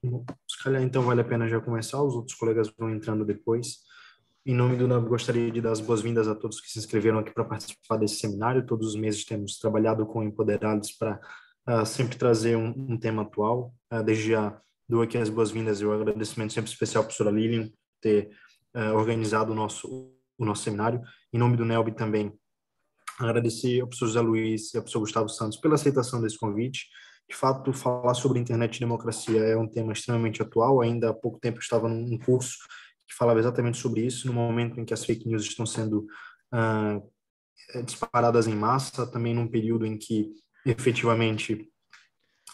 Bom, se calhar então vale a pena já começar, os outros colegas vão entrando depois. Em nome do NAB, gostaria de dar as boas-vindas a todos que se inscreveram aqui para participar desse seminário. Todos os meses temos trabalhado com empoderados para sempre trazer um tema atual. Desde já dou aqui as boas-vindas e o agradecimento sempre especial à professora Lilian por ter organizado o nosso seminário. Em nome do NELB também, agradecer ao professor José Luiz e ao professor Gustavo Santos pela aceitação desse convite. De fato, falar sobre internet e democracia é um tema extremamente atual. Ainda há pouco tempo eu estava num curso que falava exatamente sobre isso, no momento em que as fake news estão sendo ah, disparadas em massa, também num período em que, efetivamente,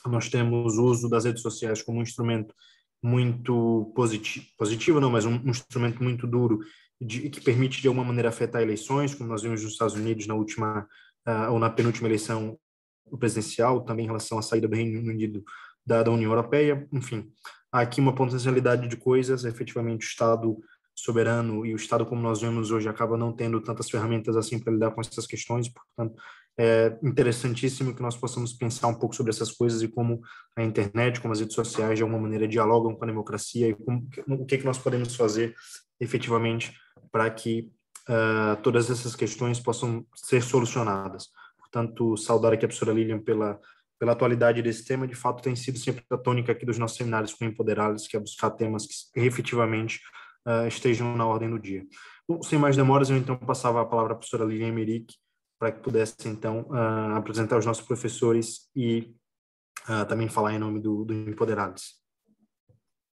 nós temos o uso das redes sociais como um instrumento muito positivo não, mas um instrumento muito duro que permite de alguma maneira afetar eleições, como nós vimos nos Estados Unidos na última ou na penúltima eleição presidencial, também em relação à saída do Reino Unido da União Europeia. Enfim, há aqui uma potencialidade de coisas. Efetivamente o Estado soberano e o Estado como nós vemos hoje acaba não tendo tantas ferramentas assim para lidar com essas questões. Portanto, é interessantíssimo que nós possamos pensar um pouco sobre essas coisas e como a internet, como as redes sociais, de alguma maneira dialogam com a democracia e o que é que nós podemos fazer efetivamente para que todas essas questões possam ser solucionadas. Portanto, saudar aqui a professora Lilian pela atualidade desse tema. De fato, tem sido sempre a tônica aqui dos nossos seminários com empoderados, que é buscar temas que efetivamente estejam na ordem do dia. Bom, sem mais demoras, eu então passava a palavra à professora Lilian Emerick, para que pudesse, então, apresentar os nossos professores e também falar em nome do Empoderados.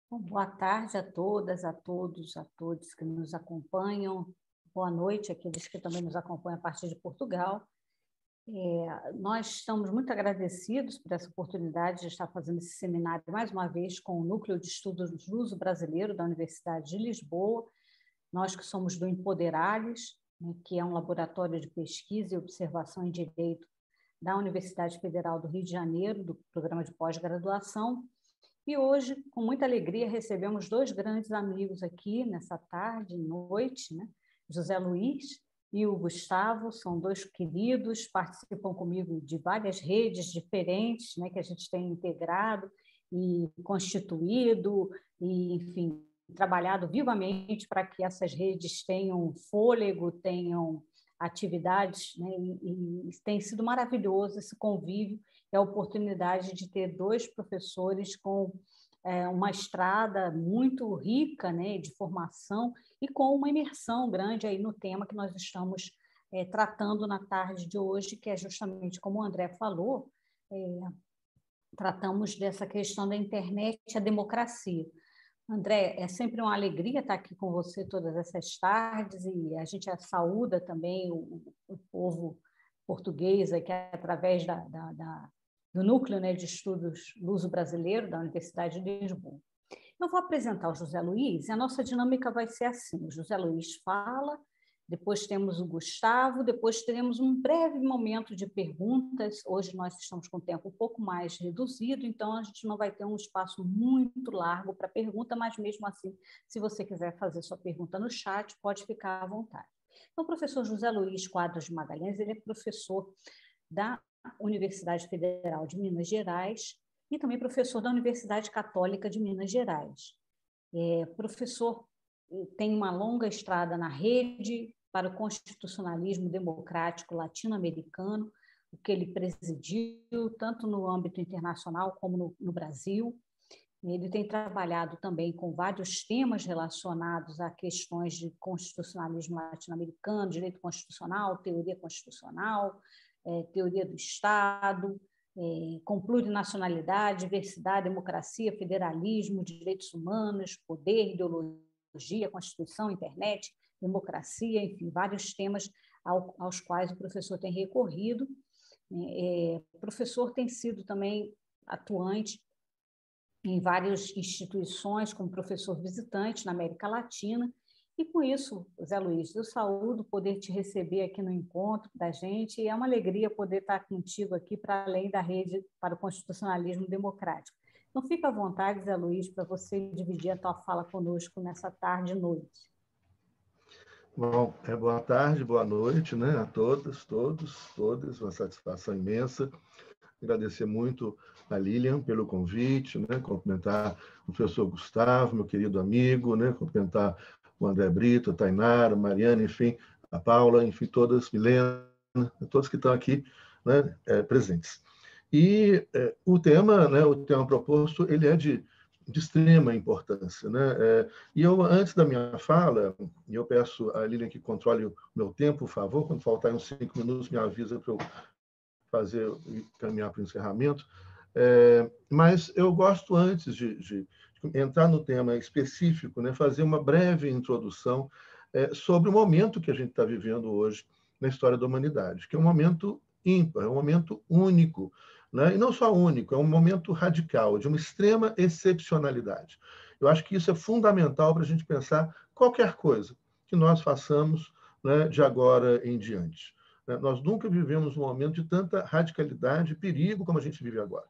Boa tarde a todas, a todos, a todos que nos acompanham. Boa noite àqueles que também nos acompanham a partir de Portugal. Nós estamos muito agradecidos por essa oportunidade de estar fazendo esse seminário mais uma vez com o Núcleo de Estudos Luso Brasileiro da Universidade de Lisboa. Nós que somos do Empoderalis, que é um laboratório de pesquisa e observação em direito da Universidade Federal do Rio de Janeiro, do programa de pós-graduação. E hoje, com muita alegria, recebemos dois grandes amigos aqui nessa tarde, noite, José Luiz e o Gustavo, são dois queridos, participam comigo de várias redes diferentes, que a gente tem integrado e constituído, e, enfim, trabalhado vivamente para que essas redes tenham fôlego, tenham atividades, e tem sido maravilhoso esse convívio e a oportunidade de ter dois professores com uma estrada muito rica, de formação e com uma imersão grande aí no tema que nós estamos tratando na tarde de hoje, que é justamente como o André falou, tratamos dessa questão da internet e a democracia. André, é sempre uma alegria estar aqui com você todas essas tardes e a gente saúda também o povo português aqui através do Núcleo de Estudos Luso-Brasileiro da Universidade de Lisboa. Eu vou apresentar o José Luiz e a nossa dinâmica vai ser assim: o José Luiz fala, depois temos o Gustavo, depois teremos um breve momento de perguntas. Hoje nós estamos com o tempo um pouco mais reduzido, então a gente não vai ter um espaço muito largo para pergunta, mas mesmo assim, se você quiser fazer sua pergunta no chat, pode ficar à vontade. Então, o professor José Luiz Quadros de Magalhães, ele é professor da Universidade Federal de Minas Gerais e também professor da Universidade Católica de Minas Gerais. Professor tem uma longa estrada na rede para o constitucionalismo democrático latino-americano, o que ele presidiu tanto no âmbito internacional como no Brasil. Ele tem trabalhado também com vários temas relacionados a questões de constitucionalismo latino-americano, direito constitucional, teoria constitucional, teoria do Estado, com plurinacionalidade, diversidade, democracia, federalismo, direitos humanos, poder, ideologia, Constituição, internet, democracia, enfim, vários temas aos quais o professor tem recorrido. O professor tem sido também atuante em várias instituições como professor visitante na América Latina. E com isso, Zé Luiz, eu saúdo poder te receber aqui no encontro da gente, e é uma alegria poder estar contigo aqui para além da rede para o constitucionalismo democrático. Então, fica à vontade, Zé Luiz, para você dividir a tua fala conosco nessa tarde e noite. Bom, boa tarde, boa noite, a todas, todos, todas, uma satisfação imensa. Agradecer muito a Lilian pelo convite, né? Cumprimentar o professor Gustavo, meu querido amigo, né? Cumprimentar o André Brito, a Tainara, a Mariana, enfim, a Paula, enfim, todas, Milena, todos que estão aqui, né? Presentes. E o tema, né? O tema proposto, ele é de extrema importância, né? E eu, antes da minha fala, eu peço a Lilian que controle o meu tempo, por favor, quando faltar uns 5 minutos, me avisa para eu fazer e caminhar para o encerramento. Mas eu gosto, antes de entrar no tema específico, né, fazer uma breve introdução sobre o momento que a gente está vivendo hoje na história da humanidade, que é um momento ímpar, é um momento único, né? E não só único, é um momento radical, de uma extrema excepcionalidade. Eu acho que isso é fundamental para a gente pensar qualquer coisa que nós façamos, né, de agora em diante. Nós nunca vivemos um momento de tanta radicalidade e perigo como a gente vive agora.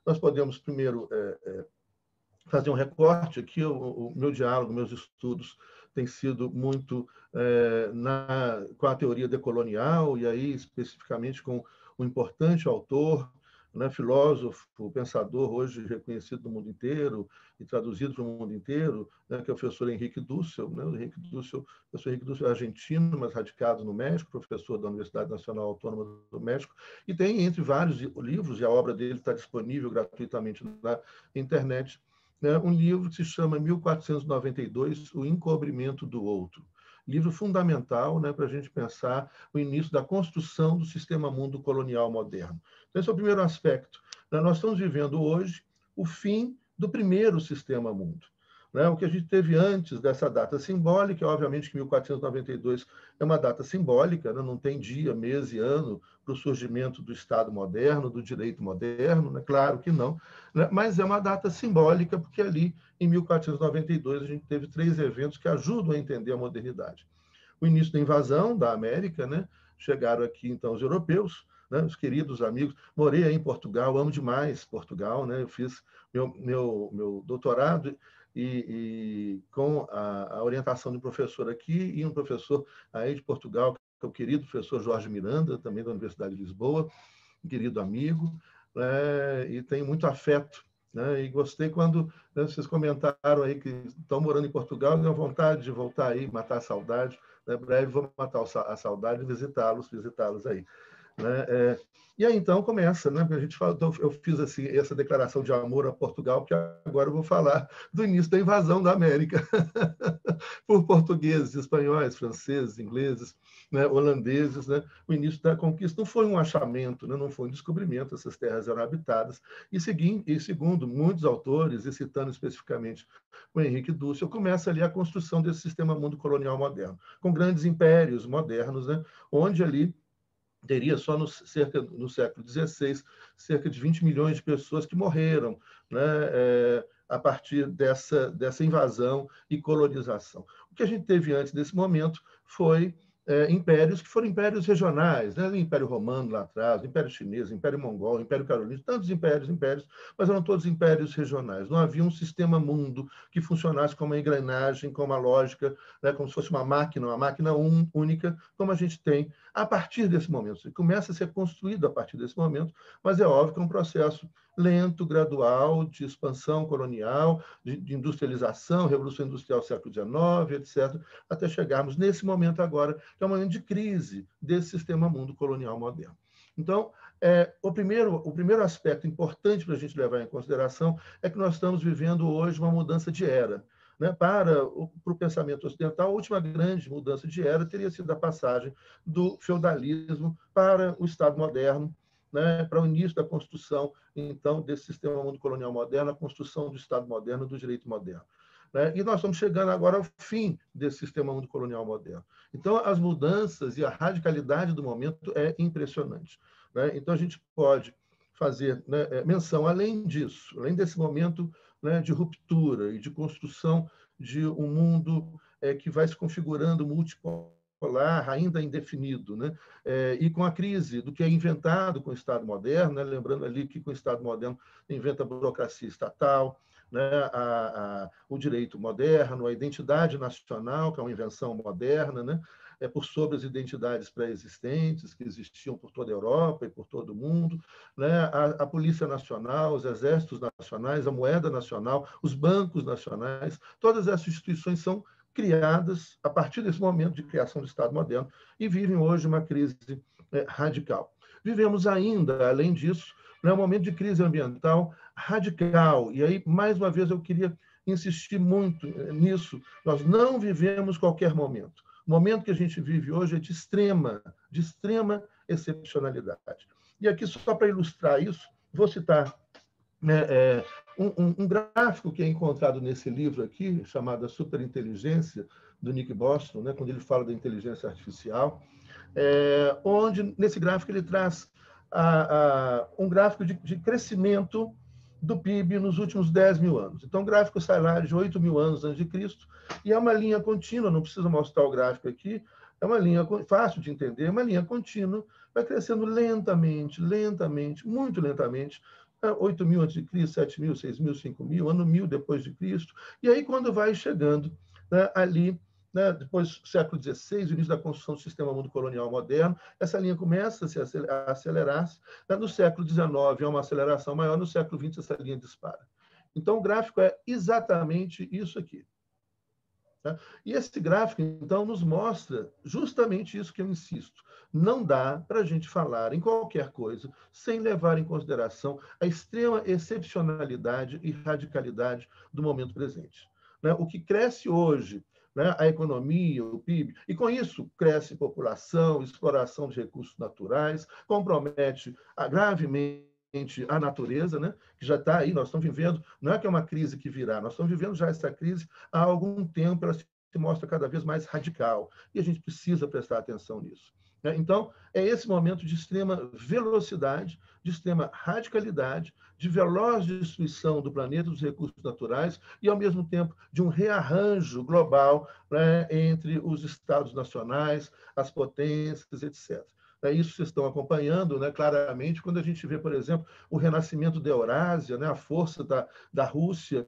Nós podemos, primeiro, fazer um recorte aqui. O meu diálogo, meus estudos têm sido muito com a teoria decolonial, e aí especificamente com um importante autor, né, filósofo, pensador, hoje reconhecido no mundo inteiro e traduzido para o mundo inteiro, né, que é o professor Henrique Dussel. Né? O professor Henrique Dussel é argentino, mas radicado no México, professor da Universidade Nacional Autônoma do México, e tem, entre vários livros, e a obra dele está disponível gratuitamente na internet, né, um livro que se chama 1492, O Encobrimento do Outro. Livro fundamental, né, para a gente pensar o início da construção do sistema mundo colonial moderno. Então, esse é o primeiro aspecto. Nós estamos vivendo hoje o fim do primeiro sistema mundo. Né? O que a gente teve antes dessa data simbólica, obviamente que 1492 é uma data simbólica, né? Não tem dia, mês e ano para o surgimento do Estado moderno, do direito moderno, né? Claro que não, né? Mas é uma data simbólica, porque ali, em 1492, a gente teve 3 eventos que ajudam a entender a modernidade. O início da invasão da América, né? Chegaram aqui, então, os europeus, né? Os queridos amigos. Morei aí em Portugal, amo demais Portugal, né? Eu fiz meu doutorado e com a orientação de um professor aqui e um professor aí de Portugal, que é o querido professor Jorge Miranda, também da Universidade de Lisboa, um querido amigo, né? E tenho muito afeto, né? E gostei quando, né, vocês comentaram aí que estão morando em Portugal e têm vontade de voltar aí, matar a saudade. Né? Breve vou matar a saudade e visitá-los aí. Né? E aí, então, começa, né? A gente fala, então, eu fiz assim, essa declaração de amor a Portugal, porque agora eu vou falar do início da invasão da América por portugueses, espanhóis, franceses, ingleses, né? Holandeses. Né? O início da conquista não foi um achamento, né? Não foi um descobrimento, essas terras eram habitadas. E segundo muitos autores, e citando especificamente o Henrique Dussel, começa ali a construção desse sistema mundo colonial moderno, com grandes impérios modernos, né? Onde ali teria só no século XVI cerca de 20 milhões de pessoas que morreram, né, a partir dessa invasão e colonização. O que a gente teve antes desse momento foi impérios que foram impérios regionais, né? O Império Romano lá atrás, o Império Chinês, o Império Mongol, o Império Carolíngio, tantos impérios, mas eram todos impérios regionais. Não havia um sistema mundo que funcionasse como uma engrenagem, como uma lógica, né? Como se fosse uma máquina única, como a gente tem a partir desse momento. Ele começa a ser construído a partir desse momento, mas é óbvio que é um processo lento, gradual, de expansão colonial, de industrialização, Revolução Industrial século XIX, etc., até chegarmos nesse momento agora, que é um momento de crise desse sistema mundo colonial moderno. Então, o primeiro aspecto importante para a gente levar em consideração é que nós estamos vivendo hoje uma mudança de era. Né? Para o pensamento ocidental, a última grande mudança de era teria sido a passagem do feudalismo para o Estado moderno, né? Para o início da construção, então, desse sistema mundo colonial moderno, a construção do Estado moderno, do direito moderno. Né? E nós estamos chegando agora ao fim desse sistema mundo colonial moderno. Então, as mudanças e a radicalidade do momento é impressionante. Né? Então, a gente pode fazer, né, menção, além disso, além desse momento, né, de ruptura e de construção de um mundo que vai se configurando multipolar, ainda indefinido, né? E com a crise do que é inventado com o Estado moderno, né? Lembrando ali que com o Estado moderno inventa a burocracia estatal, né? O direito moderno, a identidade nacional, que é uma invenção moderna, né? por sobre as identidades pré-existentes que existiam por toda a Europa e por todo o mundo, né? A Polícia Nacional, os exércitos nacionais, a moeda nacional, os bancos nacionais, todas essas instituições são criadas a partir desse momento de criação do Estado moderno e vivem hoje uma crise radical. Vivemos ainda, além disso, um momento de crise ambiental radical. E aí, mais uma vez, eu queria insistir muito nisso. Nós não vivemos qualquer momento. O momento que a gente vive hoje é de extrema excepcionalidade. E aqui, só para ilustrar isso, vou citar um gráfico que é encontrado nesse livro aqui, chamado A Superinteligência, do Nick Bostrom, né, quando ele fala da inteligência artificial, onde, nesse gráfico, ele traz um gráfico de crescimento do PIB nos últimos 10 mil anos. Então, o gráfico sai lá de 8 mil anos antes de Cristo, e é uma linha contínua, não preciso mostrar o gráfico aqui, é uma linha fácil de entender, uma linha contínua, vai crescendo lentamente, muito lentamente, 8 mil antes de Cristo, 7 mil, 6 mil, 5 mil, ano 1000 depois de Cristo, e aí quando vai chegando, né, ali, né, depois do século XVI, o início da construção do sistema mundo colonial moderno, essa linha começa a acelerar-se. No século XIX é uma aceleração maior, no século XX essa linha dispara. Então, o gráfico é exatamente isso aqui. Tá? E esse gráfico, então, nos mostra justamente isso que eu insisto. Não dá para a gente falar em qualquer coisa sem levar em consideração a extrema excepcionalidade e radicalidade do momento presente. Né? O que cresce hoje, né, a economia, o PIB, e com isso cresce população, exploração de recursos naturais, compromete gravemente a natureza, né, que já está aí, nós estamos vivendo, não é que é uma crise que virá, nós estamos vivendo já essa crise há algum tempo, ela se mostra cada vez mais radical, e a gente precisa prestar atenção nisso. Então, é esse momento de extrema velocidade, de extrema radicalidade, de veloz destruição do planeta, dos recursos naturais, e, ao mesmo tempo, de um rearranjo global, né, entre os estados nacionais, as potências, etc. Isso vocês estão acompanhando, né, claramente, quando a gente vê, por exemplo, o renascimento da Eurásia, né, a força da Rússia,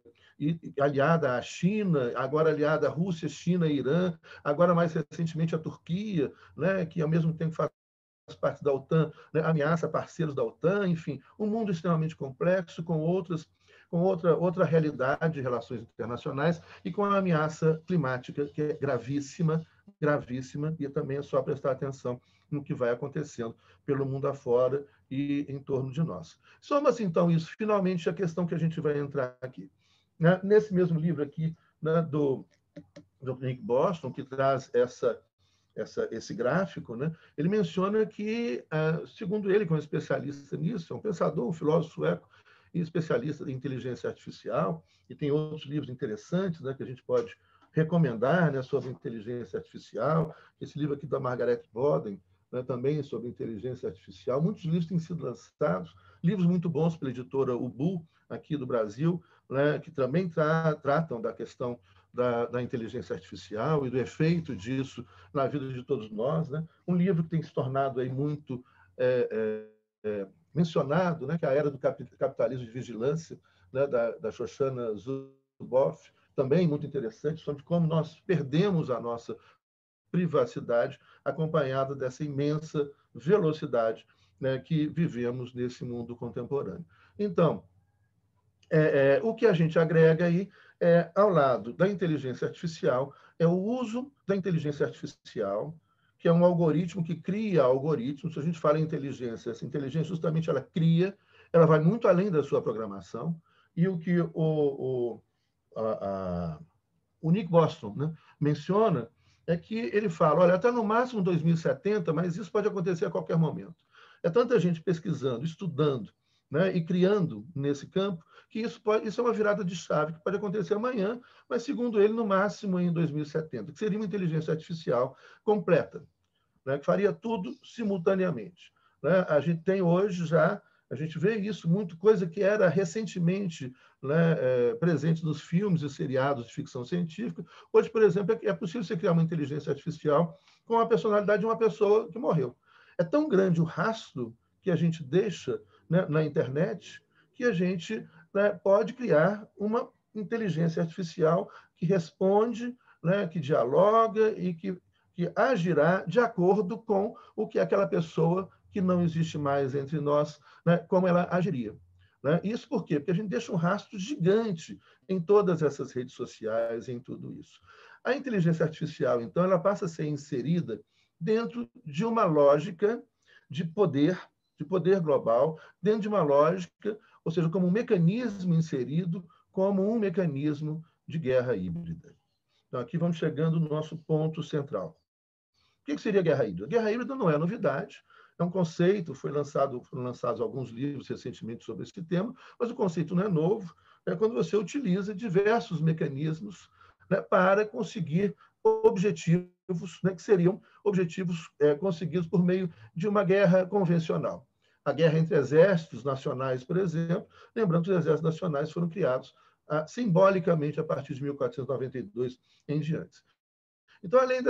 aliada à China, agora aliada à Rússia, China e Irã, agora mais recentemente a Turquia, né, que ao mesmo tempo faz parte da OTAN, né, ameaça parceiros da OTAN, enfim, um mundo extremamente complexo, com outra realidade de relações internacionais e com a ameaça climática, que é gravíssima, e também é só prestar atenção no que vai acontecendo pelo mundo afora e em torno de nós. Soma-se, então, isso, finalmente, a questão que a gente vai entrar aqui. Né? Nesse mesmo livro aqui, né, do Nick Bostrom, que traz esse gráfico, né? Ele menciona que, segundo ele, que é um especialista nisso, é um pensador, um filósofo sueco e especialista em inteligência artificial, e tem outros livros interessantes, né, que a gente pode recomendar, né, sobre inteligência artificial. Esse livro aqui da Margaret Boden, né, também sobre inteligência artificial. Muitos livros têm sido lançados, livros muito bons pela editora Ubu, aqui do Brasil, né, que também tratam da questão da inteligência artificial e do efeito disso na vida de todos nós. Né? Um livro que tem se tornado aí muito mencionado, né, que é A Era do Capitalismo de Vigilância, né, da Shoshana Zuboff, também muito interessante, sobre como nós perdemos a nossa privacidade acompanhada dessa imensa velocidade, né, que vivemos nesse mundo contemporâneo. Então, o que a gente agrega aí, ao lado da inteligência artificial, é o uso da inteligência artificial, que é um algoritmo que cria algoritmos. Se a gente fala em inteligência, essa inteligência justamente ela cria, ela vai muito além da sua programação, e o que o Nick Bostrom, né, menciona é que ele fala, olha, até no máximo 2070, mas isso pode acontecer a qualquer momento. É tanta gente pesquisando, estudando, né, e criando nesse campo, que isso é uma virada de chave que pode acontecer amanhã, mas, segundo ele, no máximo em 2070, que seria uma inteligência artificial completa, né, que faria tudo simultaneamente. Né? A gente tem hoje já, a gente vê isso muito, coisa que era recentemente, né, presente nos filmes e seriados de ficção científica. Hoje, por exemplo, é possível você criar uma inteligência artificial com a personalidade de uma pessoa que morreu. É tão grande o rastro que a gente deixa, né, na internet, que a gente, né, pode criar uma inteligência artificial que responde, né, que dialoga e que que agirá de acordo com o que aquela pessoa que não existe mais entre nós, né, como ela agiria. Né? Isso por quê? Porque a gente deixa um rastro gigante em todas essas redes sociais, em tudo isso. A inteligência artificial, então, ela passa a ser inserida dentro de uma lógica de poder global, dentro de uma lógica, ou seja, como um mecanismo inserido, como um mecanismo de guerra híbrida. Então, aqui vamos chegando no nosso ponto central. O que seria guerra híbrida? Guerra híbrida não é novidade, é um conceito, foram lançados alguns livros recentemente sobre esse tema, mas o conceito não é novo, é quando você utiliza diversos mecanismos, né, para conseguir objetivos, né, que seriam objetivos conseguidos por meio de uma guerra convencional. A guerra entre exércitos nacionais, por exemplo, lembrando que os exércitos nacionais foram criados simbolicamente a partir de 1492 em diante. Então, além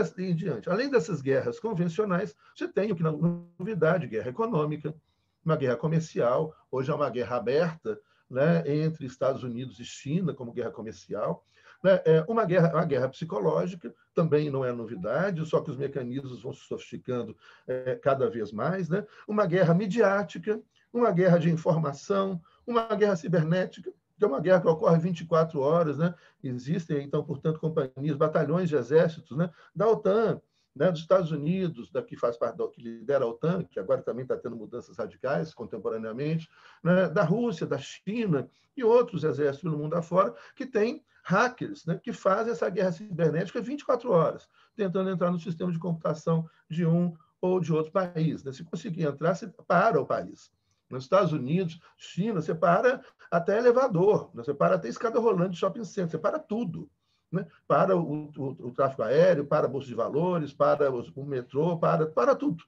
dessas guerras convencionais, você tem o que não é novidade, guerra econômica, uma guerra comercial, hoje é uma guerra aberta, né, entre Estados Unidos e China, como guerra comercial, né, uma guerra psicológica, também não é novidade, só que os mecanismos vão se sofisticando cada vez mais, né, uma guerra midiática, uma guerra de informação, uma guerra cibernética, que é uma guerra que ocorre 24 horas, né? Existem, então, portanto, companhias, batalhões de exércitos, né, da OTAN, né, dos Estados Unidos, da que faz parte, que lidera a OTAN, que agora também está tendo mudanças radicais contemporaneamente, né, da Rússia, da China e outros exércitos pelo mundo afora, que têm hackers, né, que fazem essa guerra cibernética 24 horas, tentando entrar no sistema de computação de um ou de outro país. Né? Se conseguir entrar, você para o país. Nos Estados Unidos, China, você para até elevador, né? Você para até escada rolante de shopping center, você para tudo. Né? Para o tráfego aéreo, para a bolsa de valores, para o metrô, para tudo.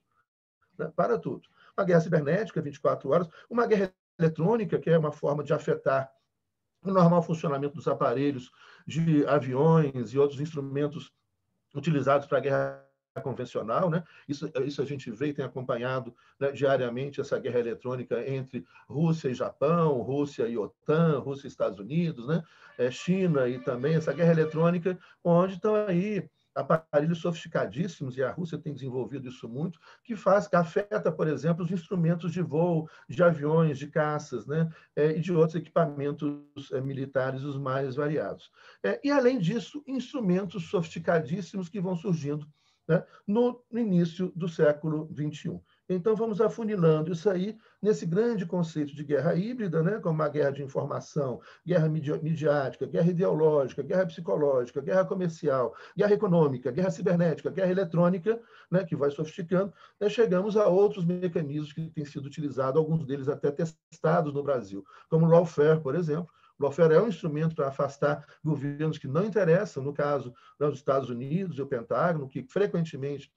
Né? Para tudo. Uma guerra cibernética, 24 horas, uma guerra eletrônica, que é uma forma de afetar o normal funcionamento dos aparelhos, de aviões e outros instrumentos utilizados para a guerra convencional, né? Isso a gente vê e tem acompanhado, né, diariamente essa guerra eletrônica entre Rússia e Japão, Rússia e OTAN, Rússia e Estados Unidos, né? China e também essa guerra eletrônica, onde estão aí aparelhos sofisticadíssimos, e a Rússia tem desenvolvido isso muito, que afeta, por exemplo, os instrumentos de voo, de aviões, de caças, né? E de outros equipamentos militares os mais variados. E, além disso, instrumentos sofisticadíssimos que vão surgindo, né, no início do século XXI. Então, vamos afunilando isso aí nesse grande conceito de guerra híbrida, né, como a guerra de informação, guerra midiática, guerra ideológica, guerra psicológica, guerra comercial, guerra econômica, guerra cibernética, guerra eletrônica, né, que vai sofisticando. Chegamos a outros mecanismos que têm sido utilizados, alguns deles até testados no Brasil, como o lawfare, por exemplo. O lawfare é um instrumento para afastar governos que não interessam, no caso, né, dos Estados Unidos e o Pentágono, que frequentemente,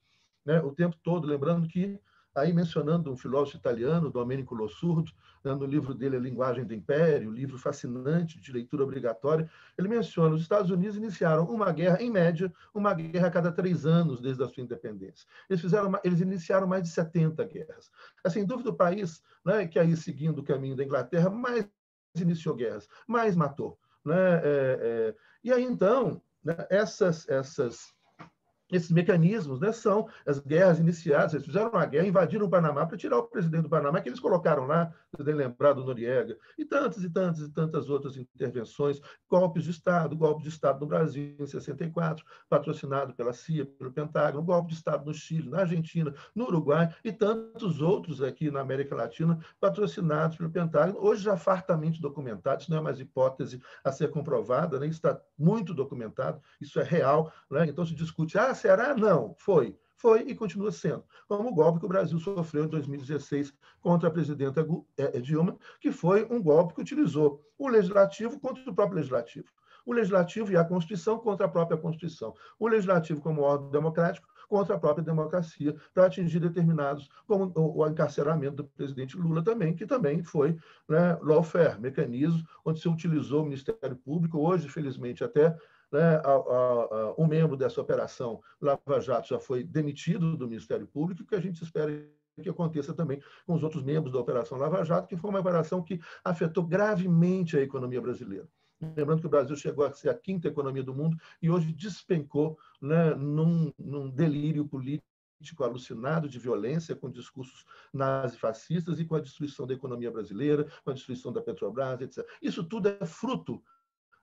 né, o tempo todo, lembrando que, aí mencionando um filósofo italiano, Domenico Lossurdo, né, no livro dele A Linguagem do Império, livro fascinante de leitura obrigatória, ele menciona que os Estados Unidos iniciaram uma guerra, em média, uma guerra a cada 3 anos desde a sua independência. Eles iniciaram mais de 70 guerras. Sem dúvida, o país, né, que aí, seguindo o caminho da Inglaterra, mais iniciou guerras, mais matou. Né? E aí, então, né, esses mecanismos, né, são as guerras iniciadas. Eles fizeram uma guerra, invadiram o Panamá para tirar o presidente do Panamá, que eles colocaram lá, vocês devem lembrar do Noriega, e tantas outras intervenções, golpe de Estado no Brasil, em 64, patrocinado pela CIA, pelo Pentágono, golpe de Estado no Chile, na Argentina, no Uruguai, e tantos outros aqui na América Latina, patrocinados pelo Pentágono, hoje já fartamente documentados, isso não é mais hipótese a ser comprovada, né? Isso está muito documentado, isso é real, né? Então se discute, será? Não, foi e continua sendo. Como o golpe que o Brasil sofreu em 2016 contra a presidenta Dilma, que foi um golpe que utilizou o legislativo contra o próprio legislativo. O legislativo e a Constituição contra a própria Constituição. O legislativo como órgão democrático contra a própria democracia, para atingir determinados, como o encarceramento do presidente Lula também, que também foi, né, lawfare, mecanismo onde se utilizou o Ministério Público, hoje, felizmente, até, né, um membro dessa operação Lava Jato já foi demitido do Ministério Público, que a gente espera que aconteça também com os outros membros da Operação Lava Jato, que foi uma operação que afetou gravemente a economia brasileira. Lembrando que o Brasil chegou a ser a 5ª economia do mundo e hoje despencou, né, num delírio político alucinado de violência, com discursos nazifascistas e com a destruição da economia brasileira, com a destruição da Petrobras, etc. Isso tudo é fruto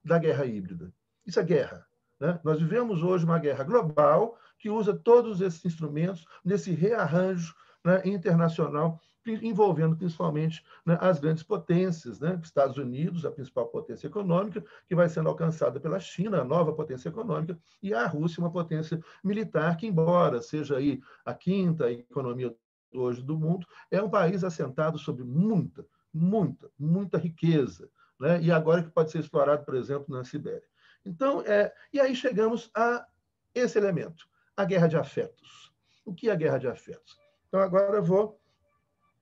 da guerra híbrida. Isso é guerra. Né? Nós vivemos hoje uma guerra global que usa todos esses instrumentos nesse rearranjo, né, internacional, envolvendo principalmente, né, as grandes potências, né? Estados Unidos, a principal potência econômica, que vai sendo alcançada pela China, a nova potência econômica, e a Rússia, uma potência militar que, embora seja aí a 5ª economia hoje do mundo, é um país assentado sobre muita riqueza, né? E agora que pode ser explorado, por exemplo, na Sibéria. Então, e aí chegamos a esse elemento, a guerra de afetos. O que é a guerra de afetos? Então, agora eu vou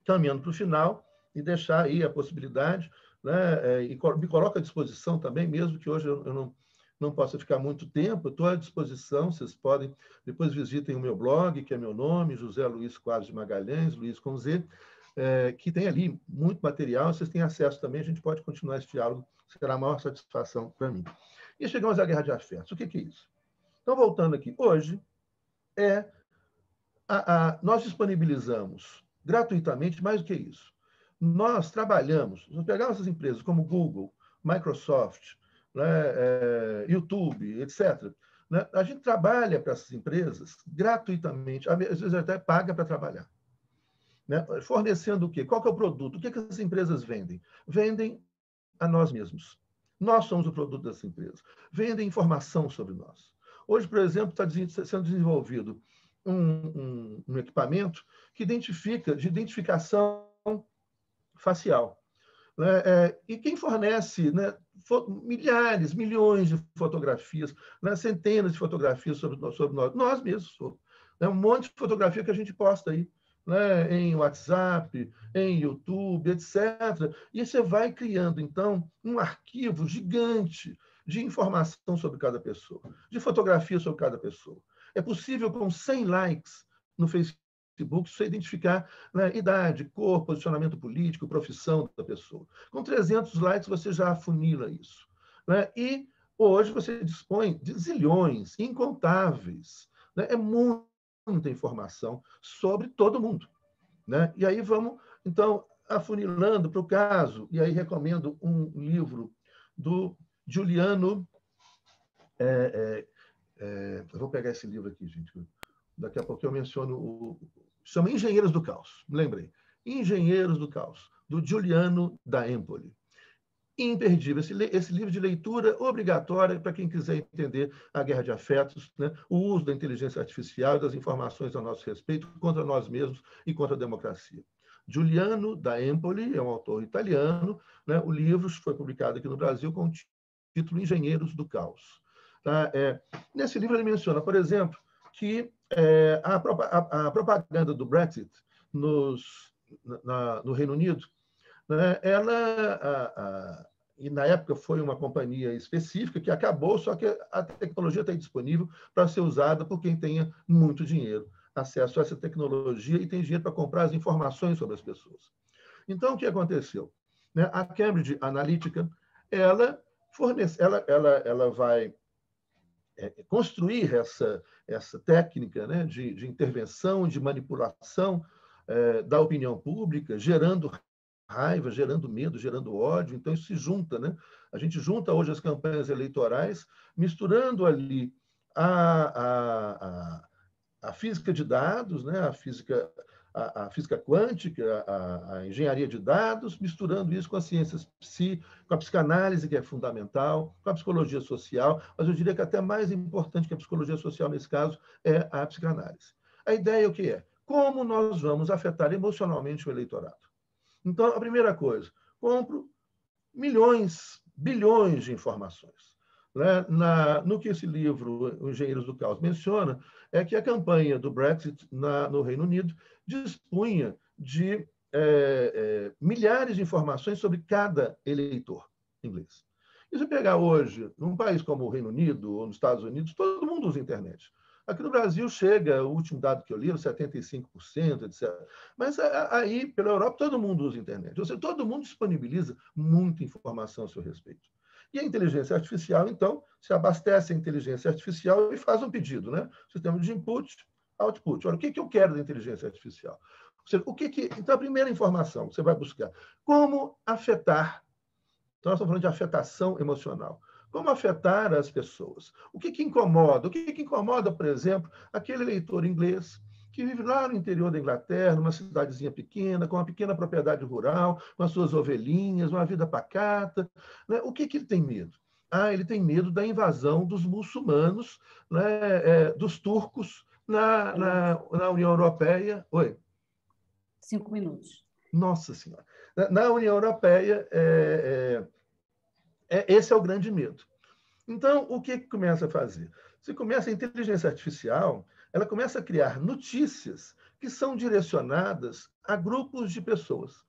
caminhando para o final e deixar aí a possibilidade, né, e me coloco à disposição também, mesmo que hoje eu não possa ficar muito tempo, eu estou à disposição, vocês podem, depois visitem o meu blog, que é meu nome, José Luiz Quadros de Magalhães, Luiz com Z, que tem ali muito material, vocês têm acesso também, a gente pode continuar esse diálogo, será a maior satisfação para mim. E chegamos à guerra de afetos. O que é isso? Então, voltando aqui, hoje, nós disponibilizamos gratuitamente mais do que isso. Nós trabalhamos, nós pegamos essas empresas como Google, Microsoft, né, YouTube, etc. Né? A gente trabalha para essas empresas gratuitamente, às vezes até paga para trabalhar. Né? Fornecendo o quê? Qual que é o produto? O que essas empresas vendem? Vendem a nós mesmos. Nós somos o produto dessa empresa. Vendem informação sobre nós. Hoje, por exemplo, está sendo desenvolvido um equipamento que de identificação facial. Né? E quem fornece, né, milhares, milhões de fotografias, né, centenas de fotografias sobre nós mesmos. Né? Um monte de fotografia que a gente posta aí, né, em WhatsApp, em YouTube, etc. E você vai criando, então, um arquivo gigante de informação sobre cada pessoa, de fotografia sobre cada pessoa. É possível, com 100 likes no Facebook, você identificar, né, idade, cor, posicionamento político, profissão da pessoa. Com 300 likes, você já afunila isso. Né? E hoje você dispõe de zilhões, incontáveis. Né? É muita informação sobre todo mundo. Né? E aí vamos, então, afunilando para o caso, e aí recomendo um livro do Giuliano. Eu vou pegar esse livro aqui, gente. Daqui a pouco eu menciono chama Engenheiros do Caos, me lembrei. Engenheiros do Caos, do Giuliano da Empoli. Imperdível. Esse livro de leitura obrigatória para quem quiser entender a guerra de afetos, né? O uso da inteligência artificial e das informações a nosso respeito contra nós mesmos e contra a democracia. Giuliano da Empoli é um autor italiano. Né? O livro foi publicado aqui no Brasil com o título Engenheiros do Caos. Tá? Nesse livro ele menciona, por exemplo, que a propaganda do Brexit no Reino Unido, né, e na época foi uma companhia específica que acabou, só que a tecnologia está disponível para ser usada por quem tenha muito dinheiro, acesso a essa tecnologia e tem dinheiro para comprar as informações sobre as pessoas. Então, o que aconteceu? Né, a Cambridge Analytica, ela vai construir essa técnica, né, de intervenção, de manipulação da opinião pública, gerando raiva, gerando medo, gerando ódio. Então, isso se junta. Né? A gente junta hoje as campanhas eleitorais, misturando ali a física de dados, né, a física quântica, a engenharia de dados, misturando isso com as ciências com a psicanálise, que é fundamental, com a psicologia social, mas eu diria que até mais importante que a psicologia social nesse caso é a psicanálise. A ideia é o que é? Como nós vamos afetar emocionalmente o eleitorado? Então, a primeira coisa, compro milhões, bilhões de informações. Né? No que esse livro, Engenheiros do Caos, menciona, é que a campanha do Brexit no Reino Unido dispunha de milhares de informações sobre cada eleitor inglês. E se pegar hoje, num país como o Reino Unido ou nos Estados Unidos, todo mundo usa a internet. Aqui no Brasil chega, o último dado que eu li, 75%, etc. Mas aí, pela Europa, todo mundo usa a internet. Ou seja, todo mundo disponibiliza muita informação a seu respeito. E a inteligência artificial, então, se abastece a inteligência artificial e faz um pedido, né? Sistema de input, output. Olha, o que eu quero da inteligência artificial? Ou seja, então, a primeira informação que você vai buscar, como afetar. Então, nós estamos falando de afetação emocional. Como afetar as pessoas? O que incomoda? O que incomoda, por exemplo, aquele eleitor inglês que vive lá no interior da Inglaterra, numa cidadezinha pequena, com uma pequena propriedade rural, com as suas ovelhinhas, uma vida pacata. Né? O que ele tem medo? Ele tem medo da invasão dos muçulmanos, né, dos turcos na União Europeia. Oi? 5 minutos. Nossa Senhora. Na União Europeia, esse é o grande medo. Então, o que começa a fazer? Você começa a inteligência artificial, ela começa a criar notícias que são direcionadas a grupos de pessoas.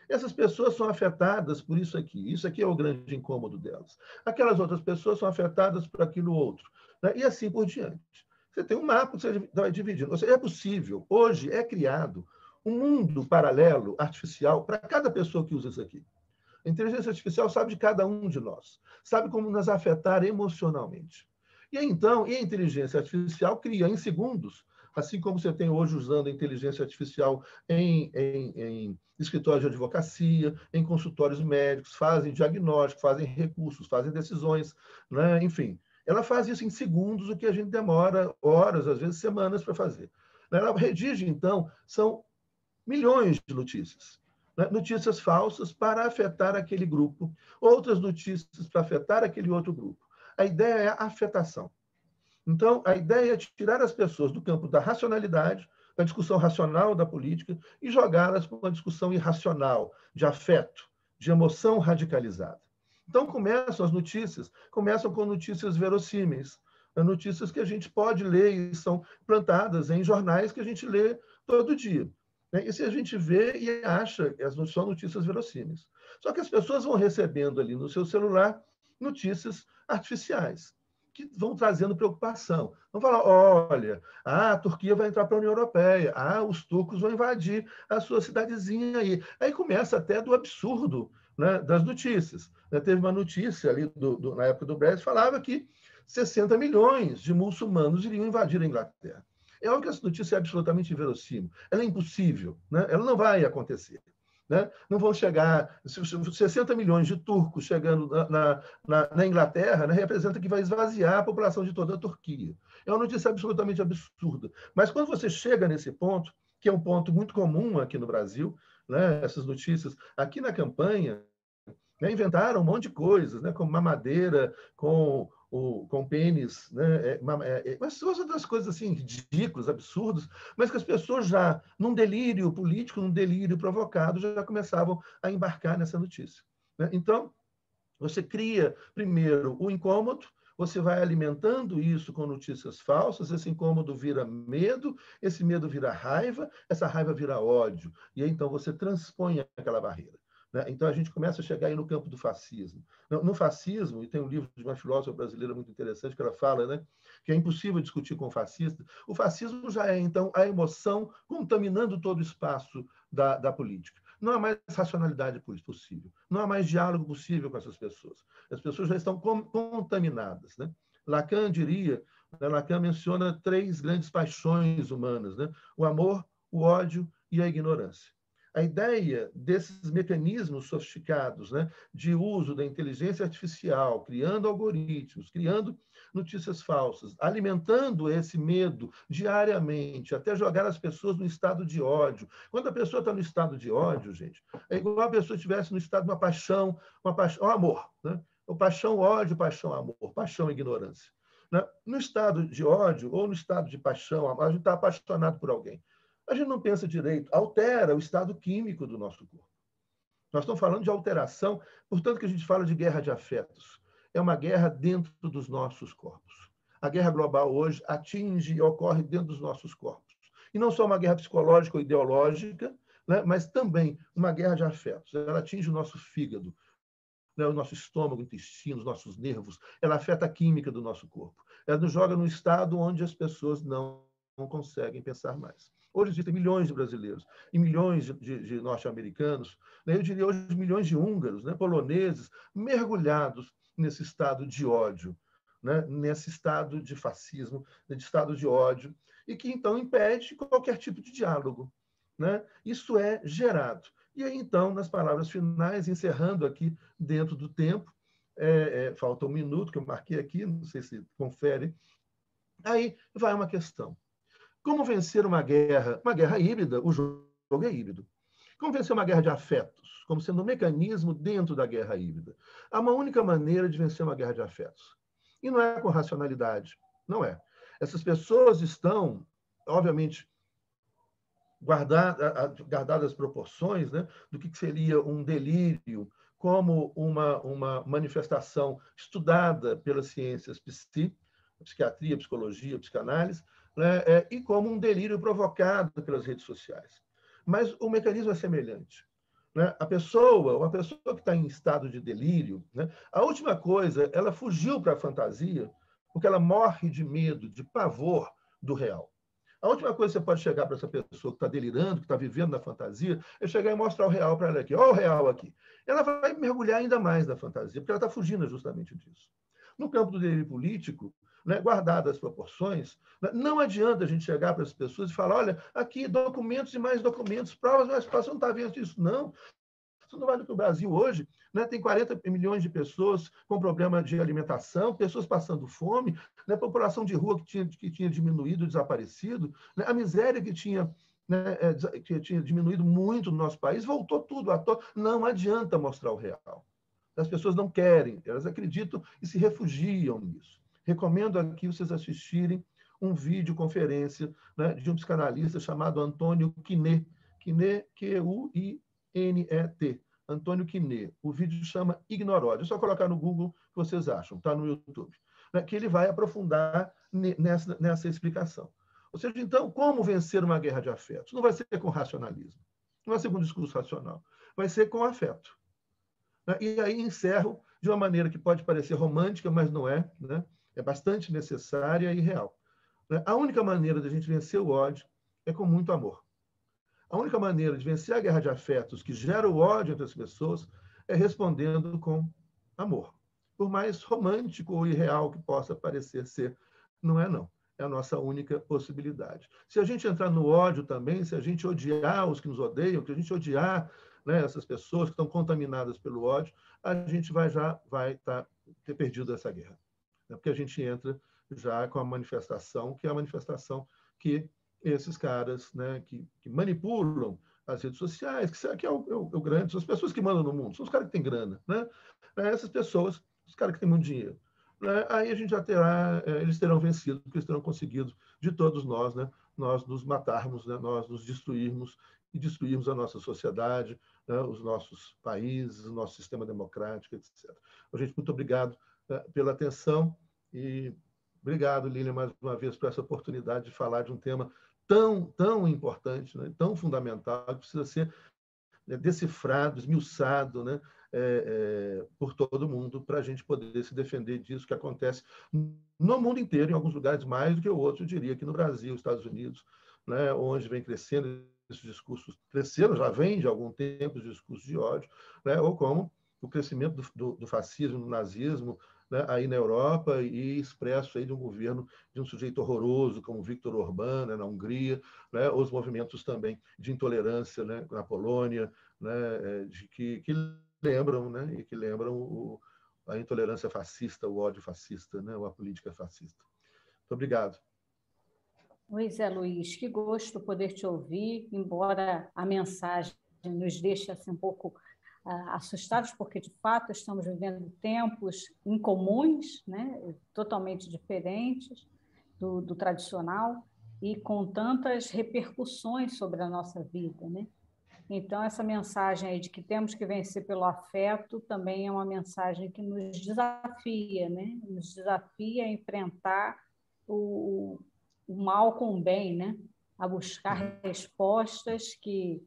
Essas pessoas são afetadas por isso aqui. Isso aqui é o grande incômodo delas. Aquelas outras pessoas são afetadas por aquilo outro. Né? E assim por diante. Você tem um mapa que você vai dividindo. Ou seja, é possível, hoje é criado um mundo paralelo, artificial, para cada pessoa que usa isso aqui. A inteligência artificial sabe de cada um de nós, sabe como nos afetar emocionalmente. E então, a inteligência artificial cria em segundos, assim como você tem hoje usando a inteligência artificial em escritórios de advocacia, em consultórios médicos, fazem diagnóstico, fazem recursos, fazem decisões, né? Enfim, ela faz isso em segundos, o que a gente demora horas, às vezes semanas para fazer. Ela redige, então, são milhões de notícias. Notícias falsas para afetar aquele grupo, outras notícias para afetar aquele outro grupo. A ideia é a afetação. Então, a ideia é tirar as pessoas do campo da racionalidade, da discussão racional da política, e jogá-las para uma discussão irracional, de afeto, de emoção radicalizada. Então, as notícias começam com notícias verossímeis, notícias que a gente pode ler e são plantadas em jornais que a gente lê todo dia. E se a gente vê e acha que são notícias verossímeis. Só que as pessoas vão recebendo ali no seu celular notícias artificiais, que vão trazendo preocupação. Vão falar, olha, a Turquia vai entrar para a União Europeia, os turcos vão invadir a sua cidadezinha aí. Aí começa até do absurdo, né, das notícias. Teve uma notícia ali na época do Brexit, falava que 60 milhões de muçulmanos iriam invadir a Inglaterra. É algo que essa notícia é absolutamente inverossímil. Ela é impossível, né? Ela não vai acontecer. Né? Não vão chegar... 60 milhões de turcos chegando na Inglaterra, né, representa que vai esvaziar a população de toda a Turquia. É uma notícia absolutamente absurda. Mas quando você chega nesse ponto, que é um ponto muito comum aqui no Brasil, né, essas notícias, aqui na campanha, né, inventaram um monte de coisas, né, como mamadeira, com pênis, né? Mas outras coisas assim, ridículas, absurdas, mas que as pessoas já, num delírio político, num delírio provocado, já começavam a embarcar nessa notícia. Né? Então, você cria, primeiro, o incômodo, você vai alimentando isso com notícias falsas, esse incômodo vira medo, esse medo vira raiva, essa raiva vira ódio, e aí, então, você transpõe aquela barreira. Então, a gente começa a chegar aí no campo do fascismo. No fascismo, e tem um livro de uma filósofa brasileira muito interessante que ela fala, né, que é impossível discutir com o fascista. O fascismo já é, então, a emoção contaminando todo o espaço da política. Não há mais racionalidade possível. Não há mais diálogo possível com essas pessoas. As pessoas já estão contaminadas. Né? Lacan diria, Lacan menciona 3 grandes paixões humanas, né? O amor, o ódio e a ignorância. A ideia desses mecanismos sofisticados, né, de uso da inteligência artificial, criando algoritmos, criando notícias falsas, alimentando esse medo diariamente, até jogar as pessoas no estado de ódio. Quando a pessoa está no estado de ódio, gente, é igual a pessoa estivesse no estado de uma paixão, o amor. Né? O paixão, ódio, paixão, amor, paixão, ignorância. Né? No estado de ódio ou no estado de paixão, a gente está apaixonado por alguém. A gente não pensa direito, altera o estado químico do nosso corpo. Nós estamos falando de alteração, portanto que a gente fala de guerra de afetos. É uma guerra dentro dos nossos corpos. A guerra global hoje atinge e ocorre dentro dos nossos corpos. E não só uma guerra psicológica ou ideológica, né, mas também uma guerra de afetos. Ela atinge o nosso fígado, né, o nosso estômago, o intestino, os nossos nervos. Ela afeta a química do nosso corpo. Ela nos joga num estado onde as pessoas não conseguem pensar mais. Hoje existem milhões de brasileiros e milhões de norte-americanos, né? Eu diria hoje milhões de húngaros, né? Poloneses, mergulhados nesse estado de ódio, né? Nesse estado de fascismo, de estado de ódio, e que, então, impede qualquer tipo de diálogo, né? Isso é gerado. E aí, então, nas palavras finais, encerrando aqui dentro do tempo, falta um minuto que eu marquei aqui, não sei se confere, aí vai uma questão. Como vencer uma guerra híbrida? O jogo é híbrido. Como vencer uma guerra de afetos, como sendo um mecanismo dentro da guerra híbrida? Há uma única maneira de vencer uma guerra de afetos. E não é com racionalidade, não é. Essas pessoas estão, obviamente, guardadas as proporções, né, do que seria um delírio, como uma manifestação estudada pelas ciências psiquiatria, psicologia, psicanálise, né, e como um delírio provocado pelas redes sociais. Mas o mecanismo é semelhante. Né? A pessoa que está em estado de delírio, né, a última coisa, ela fugiu para a fantasia, porque ela morre de medo, de pavor do real. A última coisa que você pode chegar para essa pessoa que está delirando, que está vivendo na fantasia, é chegar e mostrar o real para ela aqui. Olha o real aqui. Ela vai mergulhar ainda mais na fantasia, porque ela está fugindo justamente disso. No campo do delírio político, né, guardadas as proporções, né, não adianta a gente chegar para as pessoas e falar, olha, aqui documentos e mais documentos, provas, mas você não está vendo isso. Não. Você não vai no Brasil hoje, né, tem 40 milhões de pessoas com problema de alimentação, pessoas passando fome, né, população de rua que tinha diminuído, desaparecido, né, a miséria que tinha diminuído muito no nosso país, voltou tudo à toa. Não adianta mostrar o real. As pessoas não querem, elas acreditam e se refugiam nisso. Recomendo aqui vocês assistirem um videoconferência, né, de um psicanalista chamado Antônio Quinet, Q-U-I-N-E-T, Antônio Quinet. O vídeo chama Ignoródio. É só colocar no Google que vocês acham, está no YouTube. Né, que ele vai aprofundar nessa explicação. Ou seja, então, como vencer uma guerra de afetos? Não vai ser com racionalismo, não vai ser com discurso racional, vai ser com afeto. E aí encerro de uma maneira que pode parecer romântica, mas não é, né? É bastante necessária e real. A única maneira de a gente vencer o ódio é com muito amor. A única maneira de vencer a guerra de afetos que gera o ódio entre as pessoas é respondendo com amor. Por mais romântico ou irreal que possa parecer ser, não é não. É a nossa única possibilidade. Se a gente entrar no ódio também, se a gente odiar os que nos odeiam, se a gente odiar, né, essas pessoas que estão contaminadas pelo ódio, a gente vai ter perdido essa guerra. Porque a gente entra já com a manifestação, que é a manifestação que esses caras, né, que manipulam as redes sociais, que é o grande, são as pessoas que mandam no mundo, são os caras que têm grana, né? Essas pessoas, os caras que têm muito dinheiro. Né? Aí a gente já terá, eles terão vencido, porque eles terão conseguido, de todos nós, né, nós nos matarmos, né, nós nos destruirmos e destruirmos a nossa sociedade, né, os nossos países, o nosso sistema democrático, etc. Gente, muito obrigado pela atenção e obrigado, Lilian, mais uma vez por essa oportunidade de falar de um tema tão importante, né, tão fundamental, que precisa ser decifrado, esmiuçado, né, por todo mundo, para a gente poder se defender disso que acontece no mundo inteiro, em alguns lugares mais do que o outro, eu diria, aqui no Brasil, Estados Unidos, né, onde vem crescendo esses discursos, cresceram, já vem de algum tempo os discursos de ódio, né, ou como o crescimento do fascismo, do nazismo, né, aí na Europa e expresso aí de um governo de um sujeito horroroso como Viktor Orbán, né, na Hungria, né, os movimentos também de intolerância, né, na Polônia, né, que lembram, né, e que lembram a intolerância fascista, o ódio fascista, né, ou a política fascista. Muito obrigado. Oi, Zé Luiz, que gosto poder te ouvir, embora a mensagem nos deixe assim, um pouco assustados, porque, de fato, estamos vivendo tempos incomuns, né? Totalmente diferentes do tradicional e com tantas repercussões sobre a nossa vida, né? Então, essa mensagem aí de que temos que vencer pelo afeto também é uma mensagem que nos desafia, né? Nos desafia a enfrentar o mal com o bem, né? A buscar respostas que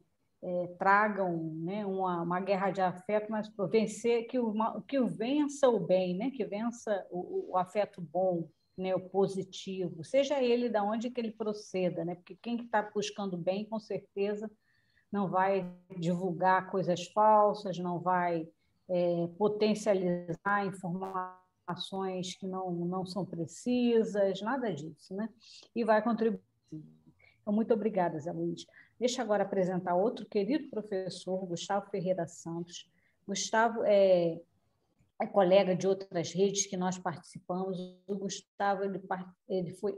tragam, né, uma guerra de afeto, mas vencer que o vença o bem, né, que vença o afeto bom, né, o positivo, seja ele da onde que ele proceda, né, porque quem está buscando bem, com certeza, não vai divulgar coisas falsas, não vai potencializar informações que não são precisas, nada disso, né? E vai contribuir. Então, muito obrigada, Zé Luiz. Deixa agora apresentar outro querido professor, Gustavo Ferreira Santos. Gustavo é colega de outras redes que nós participamos. O Gustavo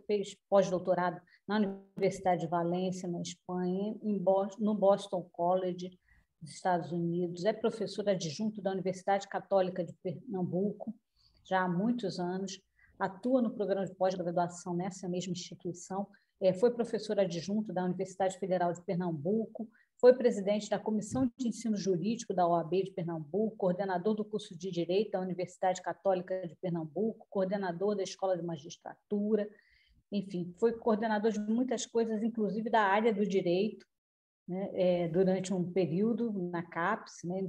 fez pós-doutorado na Universidade de Valência, na Espanha, no Boston College, dos Estados Unidos. É professor adjunto da Universidade Católica de Pernambuco, já há muitos anos. Atua no programa de pós-graduação nessa mesma instituição. Foi professor adjunto da Universidade Federal de Pernambuco, foi presidente da Comissão de Ensino Jurídico da OAB de Pernambuco, coordenador do curso de Direito da Universidade Católica de Pernambuco, coordenador da Escola de Magistratura, enfim, foi coordenador de muitas coisas, inclusive da área do direito, né, durante um período na CAPES, né,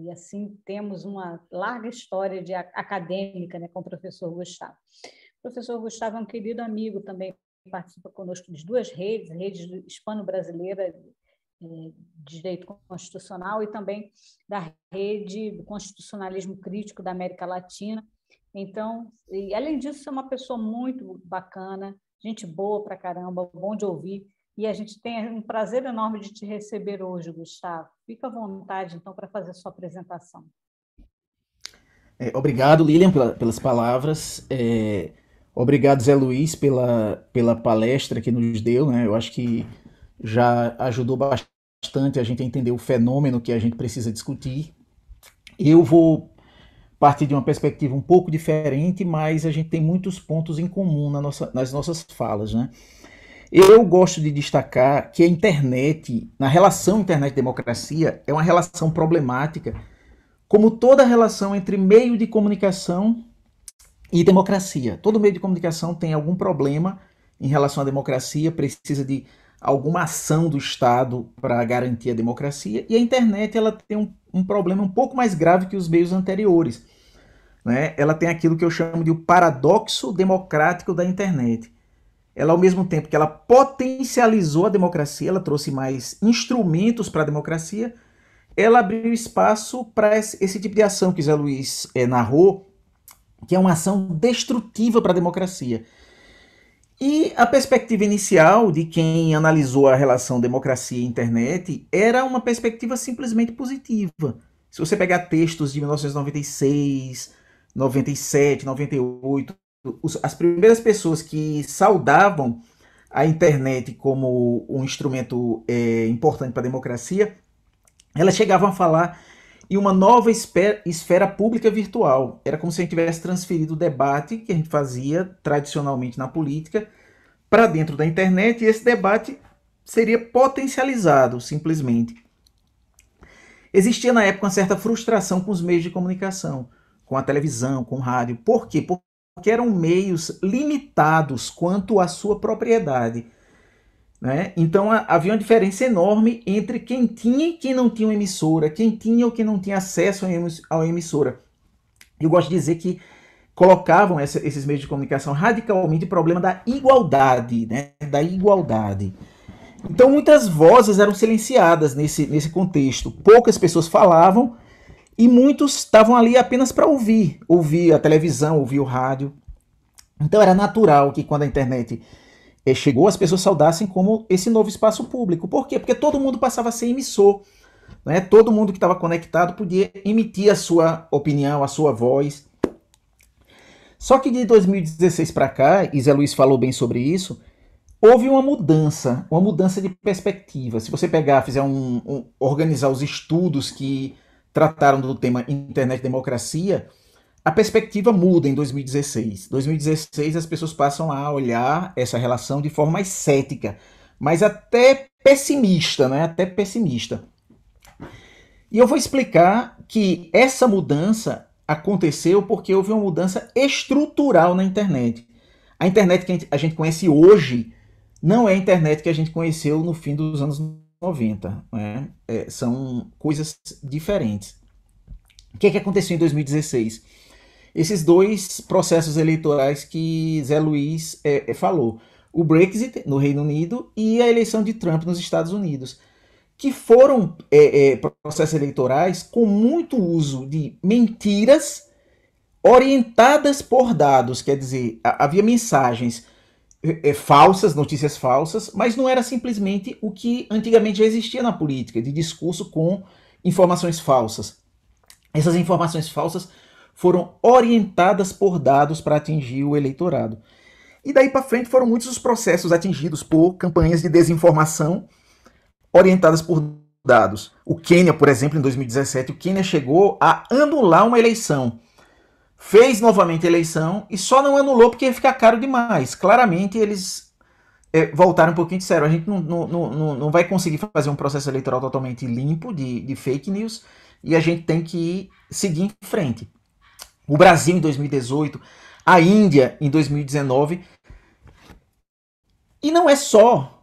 e assim temos uma larga história acadêmica, né, com o professor Gustavo. O professor Gustavo é um querido amigo também, participa conosco de duas redes, rede hispano-brasileira de Direito Constitucional e também da Rede do Constitucionalismo Crítico da América Latina. Então, e além disso, é uma pessoa muito bacana, gente boa pra caramba, bom de ouvir, e a gente tem um prazer enorme de te receber hoje, Gustavo. Fica à vontade, então, para fazer a sua apresentação. Obrigado, Lilian, pelas palavras. Obrigado, Zé Luiz, pela palestra que nos deu, né? Eu acho que já ajudou bastante a gente a entender o fenômeno que a gente precisa discutir. Eu vou partir de uma perspectiva um pouco diferente, mas a gente tem muitos pontos em comum nas nossas falas, né? Eu gosto de destacar que a internet, na relação internet-democracia, é uma relação problemática, como toda relação entre meio de comunicação e democracia. Todo meio de comunicação tem algum problema em relação à democracia, precisa de alguma ação do Estado para garantir a democracia, e a internet ela tem um problema um pouco mais grave que os meios anteriores, né? Ela tem aquilo que eu chamo de o paradoxo democrático da internet. Ela, ao mesmo tempo que ela potencializou a democracia, ela trouxe mais instrumentos para a democracia, ela abriu espaço para esse tipo de ação que Zé Luiz narrou, que é uma ação destrutiva para a democracia. E a perspectiva inicial de quem analisou a relação democracia e internet era uma perspectiva simplesmente positiva. Se você pegar textos de 1996, 97, 98, as primeiras pessoas que saudavam a internet como um instrumento importante para a democracia, elas chegavam a falar em uma nova esfera pública virtual. Era como se a gente tivesse transferido o debate que a gente fazia tradicionalmente na política para dentro da internet, e esse debate seria potencializado, simplesmente. Existia na época uma certa frustração com os meios de comunicação, com a televisão, com o rádio. Por quê? Porque eram meios limitados quanto à sua propriedade, né? Então havia uma diferença enorme entre quem tinha e quem não tinha uma emissora, quem tinha ou quem não tinha acesso a uma emissora. Eu gosto de dizer que colocavam esses meios de comunicação radicalmente o problema da igualdade, né? Da igualdade. Então muitas vozes eram silenciadas nesse contexto. Poucas pessoas falavam e muitos estavam ali apenas para ouvir a televisão, ouvir o rádio. Então era natural que quando a internet chegou, as pessoas saudassem como esse novo espaço público. Por quê? Porque todo mundo passava a ser emissor, né? Todo mundo que estava conectado podia emitir a sua opinião, a sua voz. Só que de 2016 para cá, e Zé Luiz falou bem sobre isso, houve uma mudança de perspectiva. Se você fizer organizar os estudos que trataram do tema internet e democracia, a perspectiva muda em 2016. Em 2016 as pessoas passam a olhar essa relação de forma mais cética, mas até pessimista, né? Até pessimista. E eu vou explicar que essa mudança aconteceu porque houve uma mudança estrutural na internet. A internet que a gente conhece hoje não é a internet que a gente conheceu no fim dos anos 90. Né? São coisas diferentes. O que aconteceu em 2016? Esses dois processos eleitorais que Zé Luiz falou. O Brexit no Reino Unido e a eleição de Trump nos Estados Unidos. que foram processos eleitorais com muito uso de mentiras orientadas por dados, quer dizer, havia mensagens falsas, notícias falsas, mas não era simplesmente o que antigamente já existia na política, de discurso com informações falsas. Essas informações falsas foram orientadas por dados para atingir o eleitorado. E daí para frente foram muitos os processos atingidos por campanhas de desinformação orientadas por dados. O Quênia, por exemplo, em 2017, o Quênia chegou a anular uma eleição. Fez novamente a eleição e só não anulou porque ia ficar caro demais. Claramente eles voltaram um pouquinho de sério. A gente não vai conseguir fazer um processo eleitoral totalmente limpo de fake news e a gente tem que seguir em frente. O Brasil em 2018, a Índia em 2019. E não é só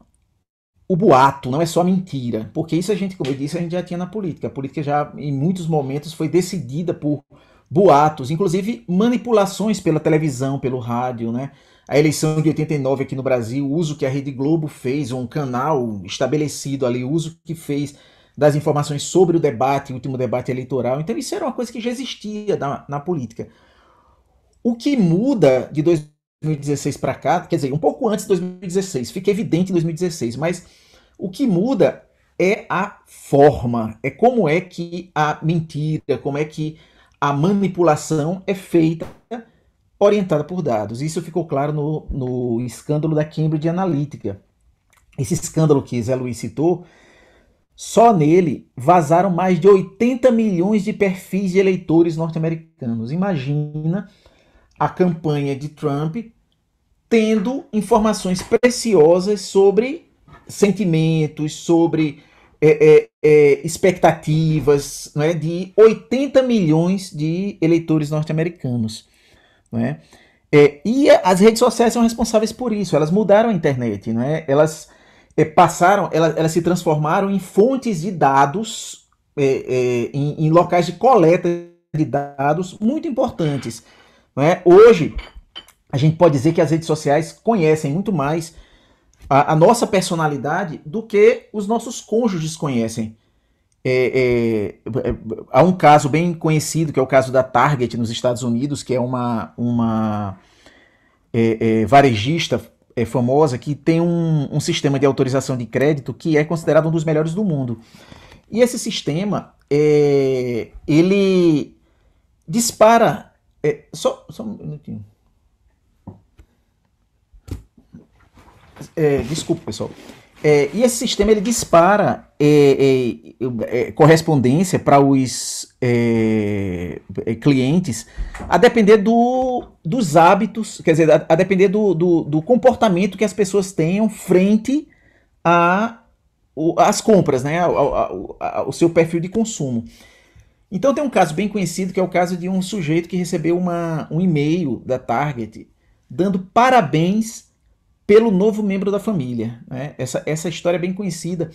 o boato, não é só a mentira, porque isso a gente, como eu disse, a gente já tinha na política. A política já, em muitos momentos, foi decidida por boatos, inclusive manipulações pela televisão, pelo rádio, né? A eleição de 89 aqui no Brasil, o uso que a Rede Globo fez, um canal estabelecido ali, o uso que fez das informações sobre o debate, o último debate eleitoral. Então isso era uma coisa que já existia na política. O que muda de 2016 para cá, quer dizer, um pouco antes de 2016, fica evidente em 2016, mas o que muda é a forma, é como é que a mentira, como é que a manipulação é feita orientada por dados. Isso ficou claro no escândalo da Cambridge Analytica. Esse escândalo que Zé Luiz citou, só nele vazaram mais de 80 milhões de perfis de eleitores norte-americanos. Imagina a campanha de Trump tendo informações preciosas sobre sentimentos, sobre expectativas, não é, de 80 milhões de eleitores norte-americanos. Não é? E as redes sociais são responsáveis por isso, elas mudaram a internet, não é? Elas elas se transformaram em fontes de dados, em locais de coleta de dados muito importantes. Não é? Hoje, a gente pode dizer que as redes sociais conhecem muito mais a nossa personalidade do que os nossos cônjuges conhecem. Há um caso bem conhecido, que é o caso da Target nos Estados Unidos, que é uma varejista famosa que tem um sistema de autorização de crédito que é considerado um dos melhores do mundo. E esse sistema, ele dispara... só um minutinho. Desculpa, pessoal. E esse sistema ele dispara correspondência para os clientes a depender dos hábitos, quer dizer, a depender do comportamento que as pessoas tenham frente às compras, né, ao seu perfil de consumo. Então tem um caso bem conhecido que é o caso de um sujeito que recebeu um e-mail da Target dando parabéns pelo novo membro da família. Né? Essa história é bem conhecida,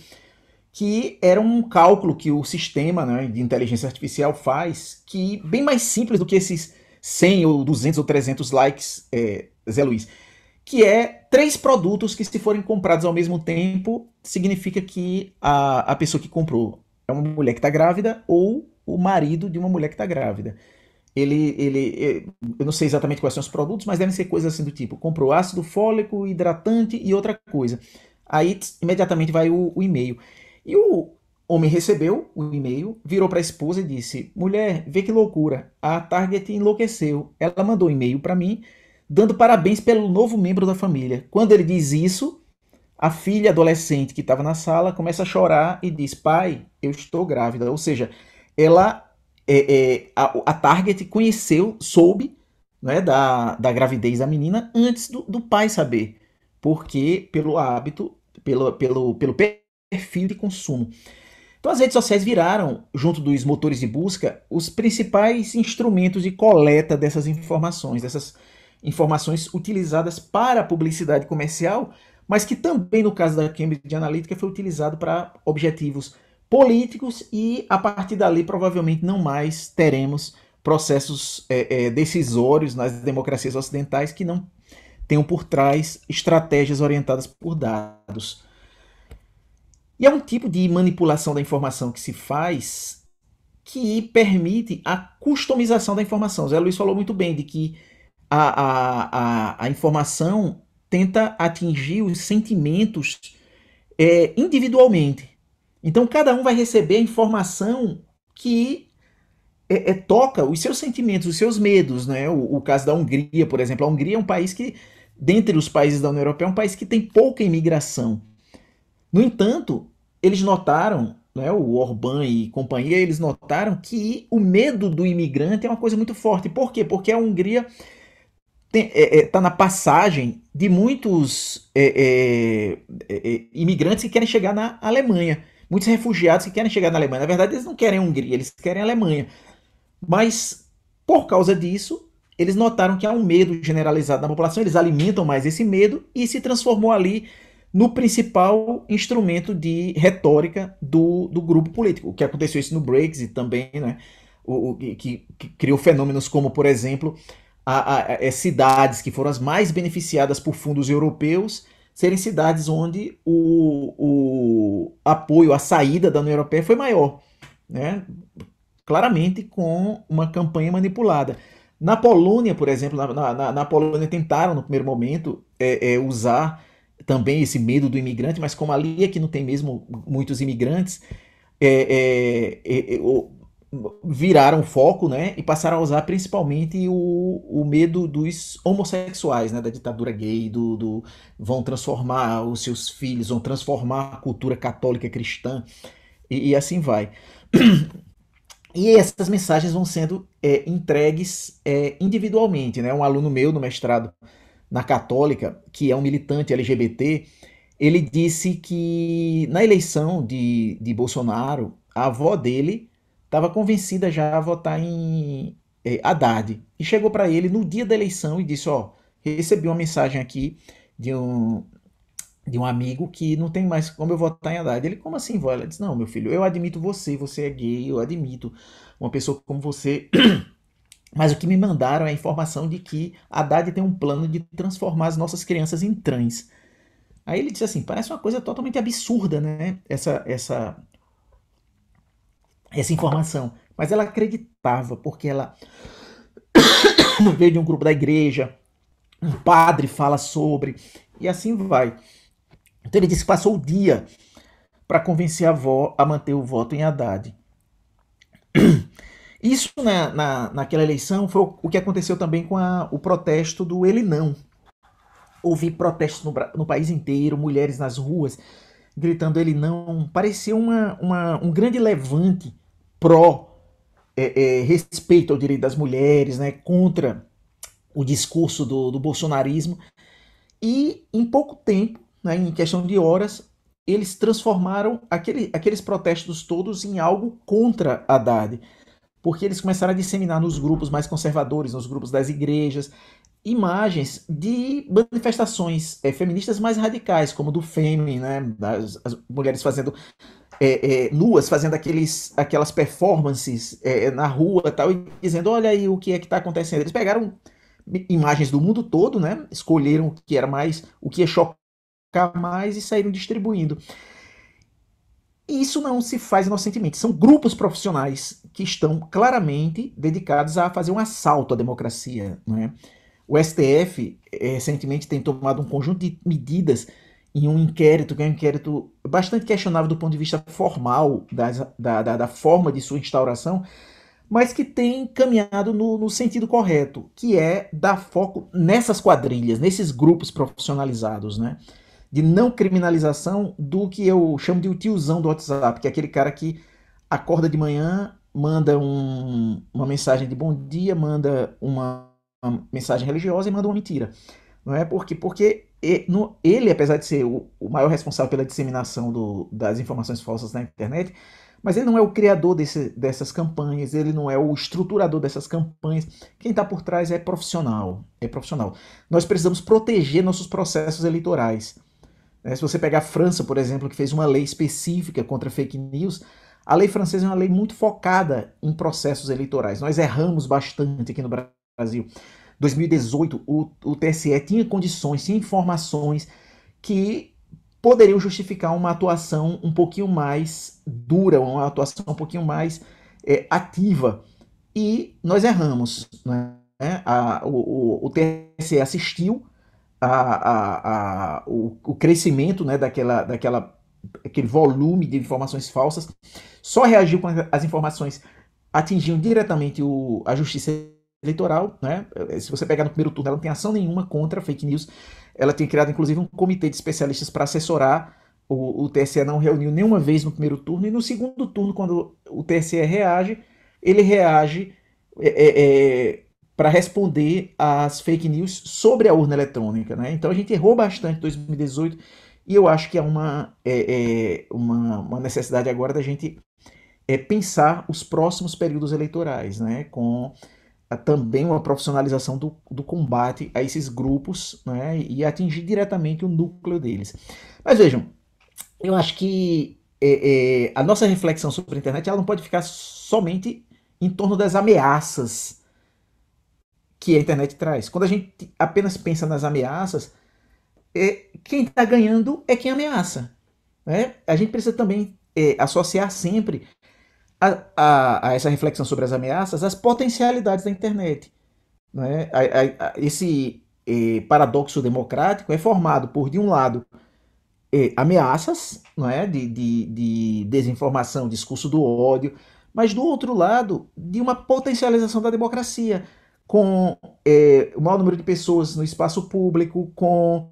que era um cálculo que o sistema, né, de inteligência artificial faz, que bem mais simples do que esses 100 ou 200 ou 300 likes, Zé Luiz, que é 3 produtos que, se forem comprados ao mesmo tempo, significa que a pessoa que comprou é uma mulher que está grávida ou o marido de uma mulher que está grávida. Eu não sei exatamente quais são os produtos, mas devem ser coisas assim do tipo, comprou ácido fólico, hidratante e outra coisa. Aí imediatamente vai o e-mail. E o homem recebeu o e-mail, virou para a esposa e disse: mulher, vê que loucura, a Target enlouqueceu. Ela mandou um e-mail para mim, dando parabéns pelo novo membro da família. Quando ele diz isso, a filha adolescente que estava na sala começa a chorar e diz: pai, eu estou grávida. Ou seja, a Target soube, né, da gravidez da menina antes do pai saber, porque pelo hábito, pelo perfil de consumo. Então as redes sociais viraram, junto dos motores de busca, os principais instrumentos de coleta dessas informações utilizadas para a publicidade comercial, mas que também no caso da Cambridge Analytica foi utilizado para objetivos políticos, e a partir dali provavelmente não mais teremos processos decisórios nas democracias ocidentais que não tenham por trás estratégias orientadas por dados. E é um tipo de manipulação da informação que se faz que permite a customização da informação. O Zé Luiz falou muito bem de que a informação tenta atingir os sentimentos individualmente. Então, cada um vai receber a informação que toca os seus sentimentos, os seus medos. Né? O caso da Hungria, por exemplo. A Hungria é um país que, dentre os países da União Europeia, é um país que tem pouca imigração. No entanto, eles notaram, né, o Orbán e companhia, eles notaram que o medo do imigrante é uma coisa muito forte. Por quê? Porque a Hungria está na passagem de muitos imigrantes que querem chegar na Alemanha. Muitos refugiados que querem chegar na Alemanha. Na verdade, eles não querem a Hungria, eles querem a Alemanha. Mas, por causa disso, eles notaram que há um medo generalizado na população, eles alimentam mais esse medo e se transformou ali no principal instrumento de retórica do grupo político. O que aconteceu isso no Brexit também, né? Que criou fenômenos como, por exemplo, cidades que foram as mais beneficiadas por fundos europeus serem cidades onde o apoio à saída da União Europeia foi maior, né? Claramente com uma campanha manipulada. Na Polônia, por exemplo, na Polônia tentaram no primeiro momento usar também esse medo do imigrante, mas como ali é que não tem mesmo muitos imigrantes, viraram o foco, né, e passaram a usar principalmente o medo dos homossexuais, né, da ditadura gay, vão transformar os seus filhos, vão transformar a cultura católica cristã, e assim vai. E essas mensagens vão sendo entregues individualmente. Né? Um aluno meu no mestrado na Católica, que é um militante LGBT, ele disse que na eleição de Bolsonaro, a avó dele estava convencida já a votar em Haddad. E chegou para ele no dia da eleição e disse, recebi uma mensagem aqui de um amigo que não tem mais como eu votar em Haddad. Ele, como assim, vó? Ela disse, não, meu filho, eu admito você é gay, eu admito uma pessoa como você, mas o que me mandaram é a informação de que Haddad tem um plano de transformar as nossas crianças em trans. Aí ele disse assim, parece uma coisa totalmente absurda, né, essa informação. Mas ela acreditava, porque ela veio de um grupo da igreja, um padre fala sobre, e assim vai. Então ele disse que passou o dia para convencer a avó a manter o voto em Haddad. Isso naquela eleição foi o que aconteceu também com o protesto do Ele Não. Houve protestos no país inteiro, mulheres nas ruas gritando Ele Não. Parecia um grande levante pró-respeito ao direito das mulheres, né, contra o discurso do bolsonarismo. E em pouco tempo, né, em questão de horas, eles transformaram aqueles protestos todos em algo contra Haddad, porque eles começaram a disseminar nos grupos mais conservadores, nos grupos das igrejas, imagens de manifestações feministas mais radicais, como do Fêmea, né, as mulheres fazendo nuas, fazendo aquelas performances na rua tal, e dizendo, olha aí o que é que está acontecendo. Eles pegaram imagens do mundo todo, né, escolheram o que era mais, o que ia chocar mais e saíram distribuindo. E isso não se faz inocentemente. São grupos profissionais que estão claramente dedicados a fazer um assalto à democracia. Né? O STF recentemente tem tomado um conjunto de medidas em um inquérito, que é um inquérito bastante questionável do ponto de vista formal da forma de sua instauração, mas que tem caminhado no sentido correto, que é dar foco nessas quadrilhas, nesses grupos profissionalizados, né? De não criminalização do que eu chamo de o tiozão do WhatsApp, que é aquele cara que acorda de manhã, manda uma mensagem de bom dia, manda uma mensagem religiosa e manda uma mentira. Não é? Porque ele, apesar de ser o maior responsável pela disseminação das informações falsas na internet, mas ele não é o criador dessas campanhas, ele não é o estruturador dessas campanhas. Quem está por trás é profissional. Nós precisamos proteger nossos processos eleitorais. Se você pegar a França, por exemplo, que fez uma lei específica contra fake news, a lei francesa é uma lei muito focada em processos eleitorais. Nós erramos bastante aqui no Brasil. 2018, o TSE tinha condições, tinha informações que poderiam justificar uma atuação um pouquinho mais dura, uma atuação um pouquinho mais ativa. E nós erramos, né? O TSE assistiu o crescimento, né, aquele volume de informações falsas, só reagiu quando as informações atingiam diretamente a justiça eleitoral, né? Se você pegar no primeiro turno, ela não tem ação nenhuma contra fake news. Ela tem criado, inclusive, um comitê de especialistas para assessorar. O TSE não reuniu nenhuma vez no primeiro turno, e no segundo turno, quando o TSE reage, ele reage para responder às fake news sobre a urna eletrônica, né? Então a gente errou bastante em 2018, e eu acho que é uma necessidade agora da gente pensar os próximos períodos eleitorais, né? Com também uma profissionalização do combate a esses grupos, né? E atingir diretamente o núcleo deles. Mas vejam, eu acho que a nossa reflexão sobre a internet ela não pode ficar somente em torno das ameaças que a internet traz. Quando a gente apenas pensa nas ameaças, quem está ganhando é quem ameaça, né? A gente precisa também associar sempre a essa reflexão sobre as ameaças as potencialidades da internet, né? Esse paradoxo democrático é formado por, de um lado, ameaças, não é? de desinformação, discurso do ódio, mas do outro lado, de uma potencialização da democracia, com o maior número de pessoas no espaço público, com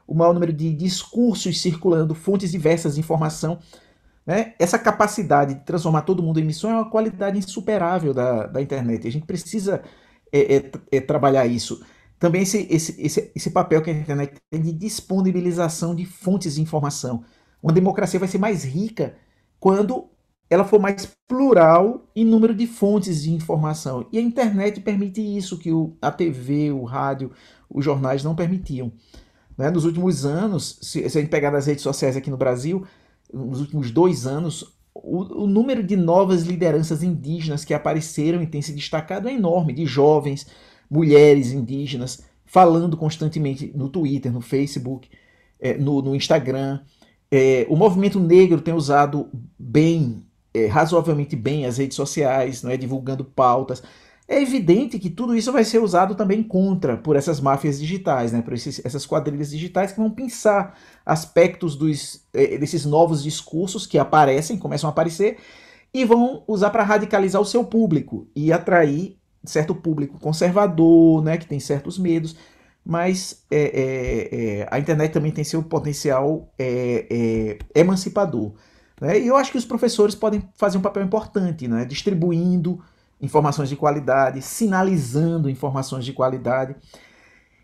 o maior número de discursos circulando, fontes diversas de informação, né? Essa capacidade de transformar todo mundo em missão é uma qualidade insuperável da internet. A gente precisa trabalhar isso. Também esse papel que a internet tem de disponibilização de fontes de informação. Uma democracia vai ser mais rica quando ela for mais plural em número de fontes de informação. E a internet permite isso, que a TV, o rádio, os jornais não permitiam, né? Nos últimos anos, se a gente pegar nas redes sociais aqui no Brasil, nos últimos 2 anos, o número de novas lideranças indígenas que apareceram e tem se destacado é enorme, de jovens, mulheres indígenas, falando constantemente no Twitter, no Facebook, no Instagram. O movimento negro tem usado razoavelmente bem as redes sociais, não é, divulgando pautas. É evidente que tudo isso vai ser usado também por essas máfias digitais, né, por essas quadrilhas digitais que vão pensar aspectos desses novos discursos que começam a aparecer, e vão usar para radicalizar o seu público e atrair certo público conservador, né, que tem certos medos, mas a internet também tem seu potencial emancipador, né? E eu acho que os professores podem fazer um papel importante, né, distribuindo informações de qualidade, sinalizando informações de qualidade.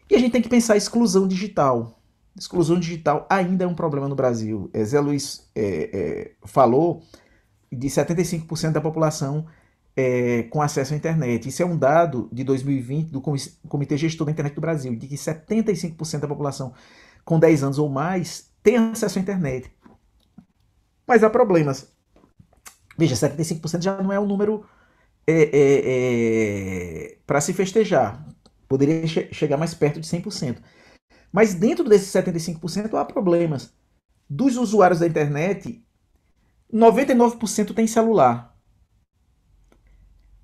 E a gente tem que pensar a exclusão digital. Exclusão digital ainda é um problema no Brasil. Zé Luiz falou de 75% da população com acesso à internet. Isso é um dado de 2020 do Comitê Gestor da Internet do Brasil, de que 75% da população com 10 anos ou mais tem acesso à internet. Mas há problemas. Veja, 75% já não é um número para se festejar. Poderia chegar mais perto de 100%. Mas dentro desses 75% há problemas. Dos usuários da internet, 99% tem celular.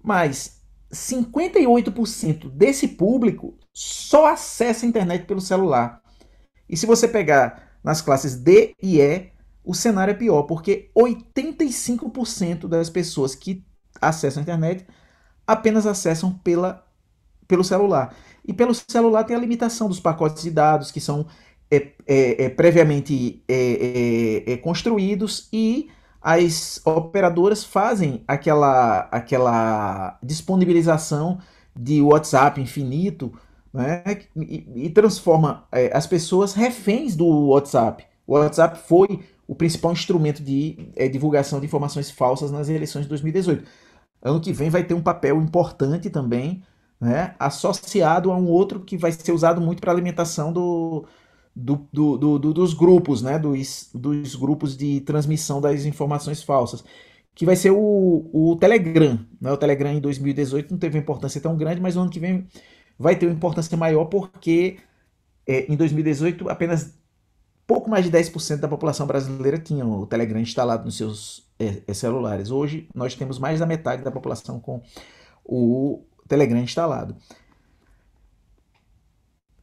Mas 58% desse público só acessa a internet pelo celular. E se você pegar nas classes D e E, o cenário é pior, porque 85% das pessoas que acessam a internet apenas acessam pelo celular. E pelo celular tem a limitação dos pacotes de dados que são previamente construídos, e as operadoras fazem aquela disponibilização de WhatsApp infinito, né, e transforma as pessoas reféns do WhatsApp. O WhatsApp foi o principal instrumento de divulgação de informações falsas nas eleições de 2018. Ano que vem vai ter um papel importante também, né, associado a um outro que vai ser usado muito para alimentação dos grupos, né, dos grupos de transmissão das informações falsas, que vai ser o Telegram, né? O Telegram em 2018 não teve uma importância tão grande, mas no ano que vem vai ter uma importância maior, porque em 2018 apenas pouco mais de 10% da população brasileira tinha o Telegram instalado nos seus celulares. Hoje, nós temos mais da metade da população com o Telegram instalado.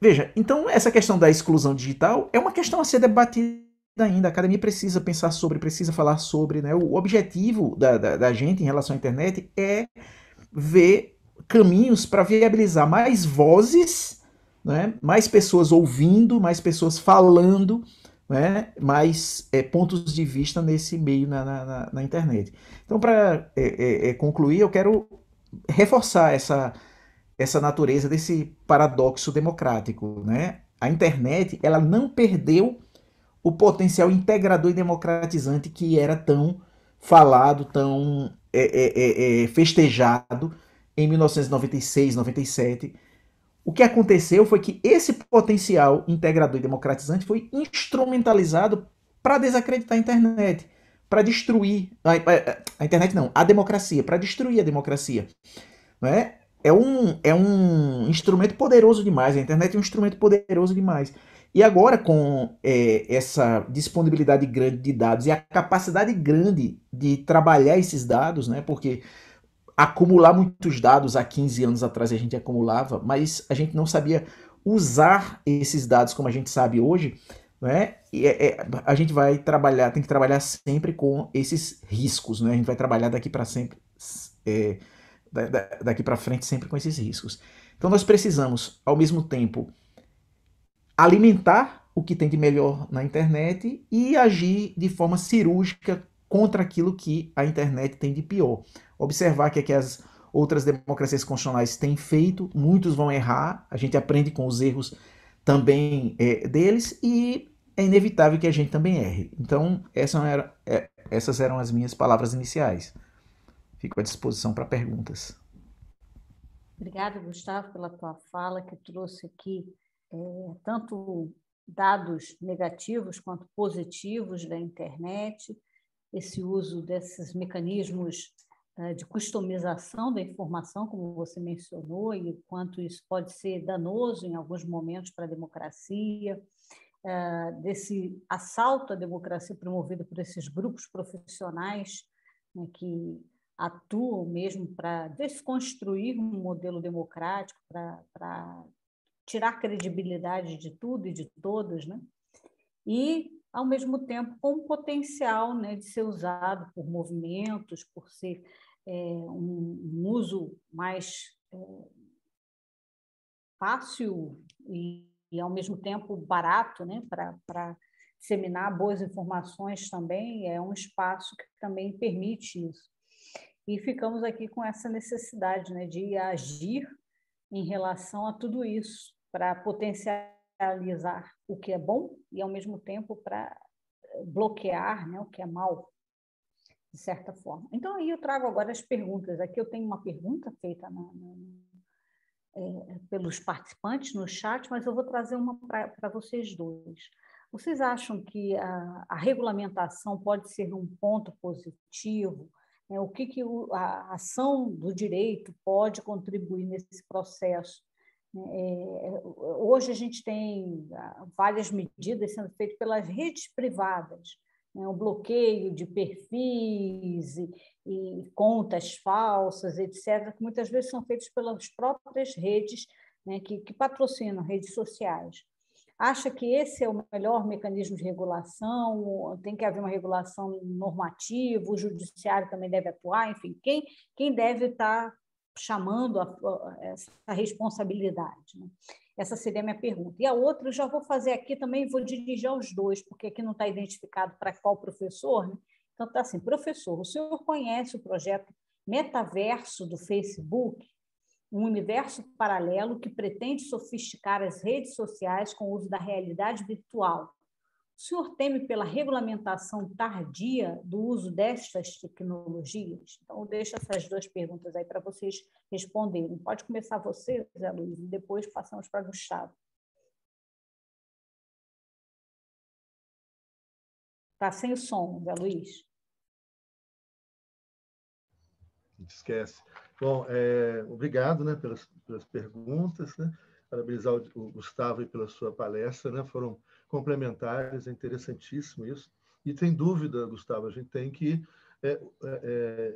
Veja, então essa questão da exclusão digital é uma questão a ser debatida ainda. A academia precisa pensar sobre, precisa falar sobre, né? O objetivo da gente em relação à internet é ver caminhos para viabilizar mais vozes, né? Mais pessoas ouvindo, mais pessoas falando, né? Mais pontos de vista nesse meio na internet. Então, para concluir, eu quero reforçar essa natureza desse paradoxo democrático, né? A internet, ela não perdeu o potencial integrador e democratizante que era tão falado, tão festejado em 1996, 97. O que aconteceu foi que esse potencial integrador e democratizante foi instrumentalizado para desacreditar a internet, para destruir a internet não, a democracia, para destruir a democracia, não é? É um instrumento poderoso demais, a internet é um instrumento poderoso demais. E agora, com essa disponibilidade grande de dados e a capacidade grande de trabalhar esses dados, né? Porque acumular muitos dados há 15 anos atrás a gente acumulava, mas a gente não sabia usar esses dados como a gente sabe hoje, né? E a gente vai trabalhar, tem que trabalhar sempre com esses riscos, né? A gente vai trabalhar daqui para sempre, daqui para frente sempre com esses riscos. Então nós precisamos, ao mesmo tempo, alimentar o que tem de melhor na internet e agir de forma cirúrgica contra aquilo que a internet tem de pior. Observar que as outras democracias constitucionais têm feito, muitos vão errar, a gente aprende com os erros também deles e é inevitável que a gente também erre. Então, essas eram as minhas palavras iniciais. Fico à disposição para perguntas. Obrigada, Gustavo, pela tua fala, que trouxe aqui tanto dados negativos quanto positivos da internet, esse uso desses mecanismos de customização da informação, como você mencionou, e quanto isso pode ser danoso em alguns momentos para a democracia, desse assalto à democracia promovido por esses grupos profissionais, né, que atuam mesmo para desconstruir um modelo democrático, para tirar credibilidade de tudo e de todos, né? E, ao mesmo tempo, com o potencial, né, de ser usado por movimentos, por ser um uso mais fácil e, ao mesmo tempo, barato, né, para disseminar boas informações também, é um espaço que também permite isso. E ficamos aqui com essa necessidade, né, de agir em relação a tudo isso, para potencializar o que é bom e, ao mesmo tempo, para bloquear, né, o que é mal, de certa forma. Então, aí eu trago agora as perguntas. Aqui eu tenho uma pergunta feita pelos participantes no chat, mas eu vou trazer uma para vocês dois. Vocês acham que a regulamentação pode ser um ponto positivo? O que a ação do direito pode contribuir nesse processo? Hoje a gente tem várias medidas sendo feitas pelas redes privadas, né? O bloqueio de perfis e contas falsas, etc., que muitas vezes são feitas pelas próprias redes, né, que patrocinam redes sociais. Acha que esse é o melhor mecanismo de regulação? Tem que haver uma regulação normativa, o judiciário também deve atuar, enfim, quem deve estar chamando essa responsabilidade, né? Essa seria a minha pergunta. E a outra eu já vou fazer aqui também, vou dirigir aos dois, porque aqui não está identificado para qual professor, né? Então, está assim, professor, o senhor conhece o projeto Metaverso do Facebook? Um universo paralelo que pretende sofisticar as redes sociais com o uso da realidade virtual. O senhor teme pela regulamentação tardia do uso destas tecnologias? Então, eu deixo essas duas perguntas aí para vocês responderem. Pode começar você, Zé Luiz, e depois passamos para Gustavo. Está sem o som, Zé Luiz. Esquece. Bom, obrigado, né, pelas perguntas, né? parabenizar o Gustavo aí pela sua palestra, né? Foram complementares, é interessantíssimo isso. E, sem dúvida, Gustavo, a gente tem que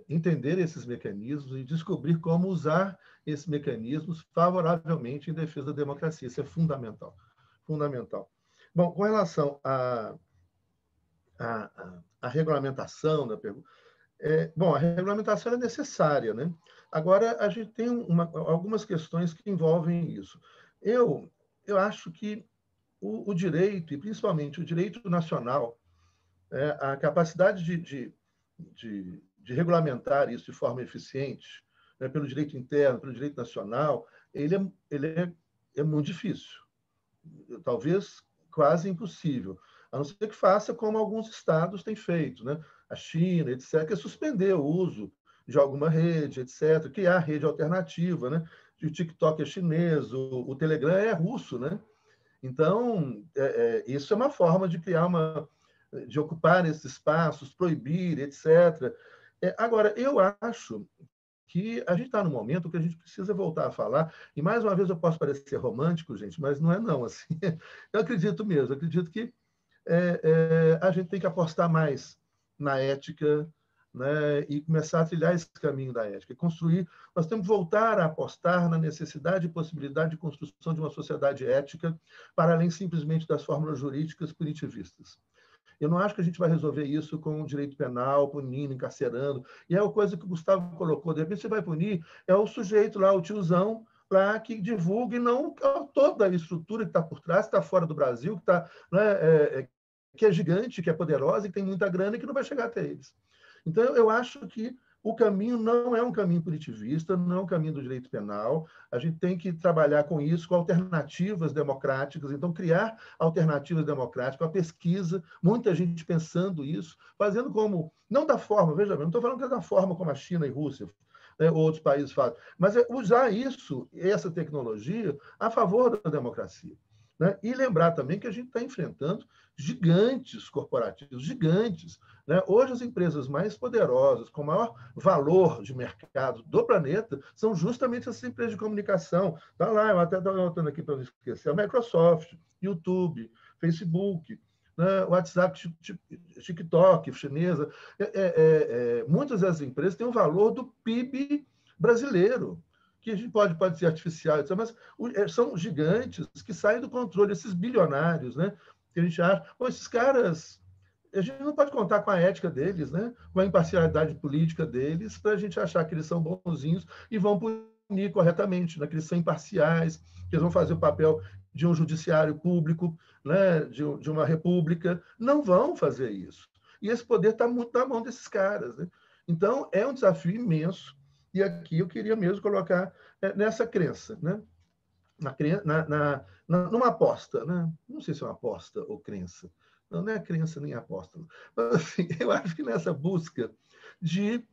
entender esses mecanismos e descobrir como usar esses mecanismos favoravelmente em defesa da democracia. Isso é fundamental. Fundamental. Bom, com relação à regulamentação da pergunta, bom, a regulamentação é necessária, né? Agora, a gente tem algumas questões que envolvem isso. Eu acho que o direito, e principalmente o direito nacional, a capacidade de regulamentar isso de forma eficiente, né, pelo direito interno, pelo direito nacional, ele é muito difícil. Talvez quase impossível. A não ser que faça como alguns estados têm feito, né? A China, etc., que é suspender o uso de alguma rede, etc., criar rede alternativa, né? O TikTok é chinês, o Telegram é russo, né? Então, isso é uma forma de criar de ocupar esses espaços, proibir, etc. Agora, eu acho que a gente está num momento que a gente precisa voltar a falar, e mais uma vez eu posso parecer romântico, gente, mas não é não, assim. Eu acredito mesmo, acredito que a gente tem que apostar mais na ética, né, e começar a trilhar esse caminho da ética, construir. Nós temos que voltar a apostar na necessidade e possibilidade de construção de uma sociedade ética, para além simplesmente das fórmulas jurídicas punitivistas. Eu não acho que a gente vai resolver isso com o direito penal, punindo, encarcerando. E é a coisa que o Gustavo colocou. De repente, você vai punir o sujeito lá, o tiozão, lá que divulga, e não toda a estrutura que está por trás, que está fora do Brasil, que, né, que é gigante, que é poderosa, e que tem muita grana e que não vai chegar até eles. Então, eu acho que o caminho não é um caminho punitivista, não é um caminho do direito penal. A gente tem que trabalhar com isso, com alternativas democráticas. Então, criar alternativas democráticas, a pesquisa, muita gente pensando isso, fazendo como, não da forma, veja bem, não estou falando que é da forma como a China e Rússia, né, outros países fazem, mas é usar isso, essa tecnologia, a favor da democracia. Né? E lembrar também que a gente está enfrentando gigantes corporativos, gigantes. Né? Hoje, as empresas mais poderosas, com maior valor de mercado do planeta, são justamente essas empresas de comunicação. Está lá, eu até estou anotando aqui para não esquecer, a Microsoft, YouTube, Facebook, né? WhatsApp, TikTok, chinesa. Muitas dessas empresas têm um valor do PIB brasileiro, que a gente pode ser artificial, mas são gigantes que saem do controle, esses bilionários, né? Que a gente acha, esses caras, a gente não pode contar com a ética deles, né? Com a imparcialidade política deles, para a gente achar que eles são bonzinhos e vão punir corretamente, né? Que eles são imparciais, que eles vão fazer o papel de um judiciário público, né? de uma república. Não vão fazer isso. E esse poder está muito na mão desses caras, né? Então, é um desafio imenso. E aqui eu queria mesmo colocar nessa crença, né? Numa aposta, né? Não sei se é uma aposta ou crença. Não é crença nem aposta. Mas, assim, eu acho que nessa busca de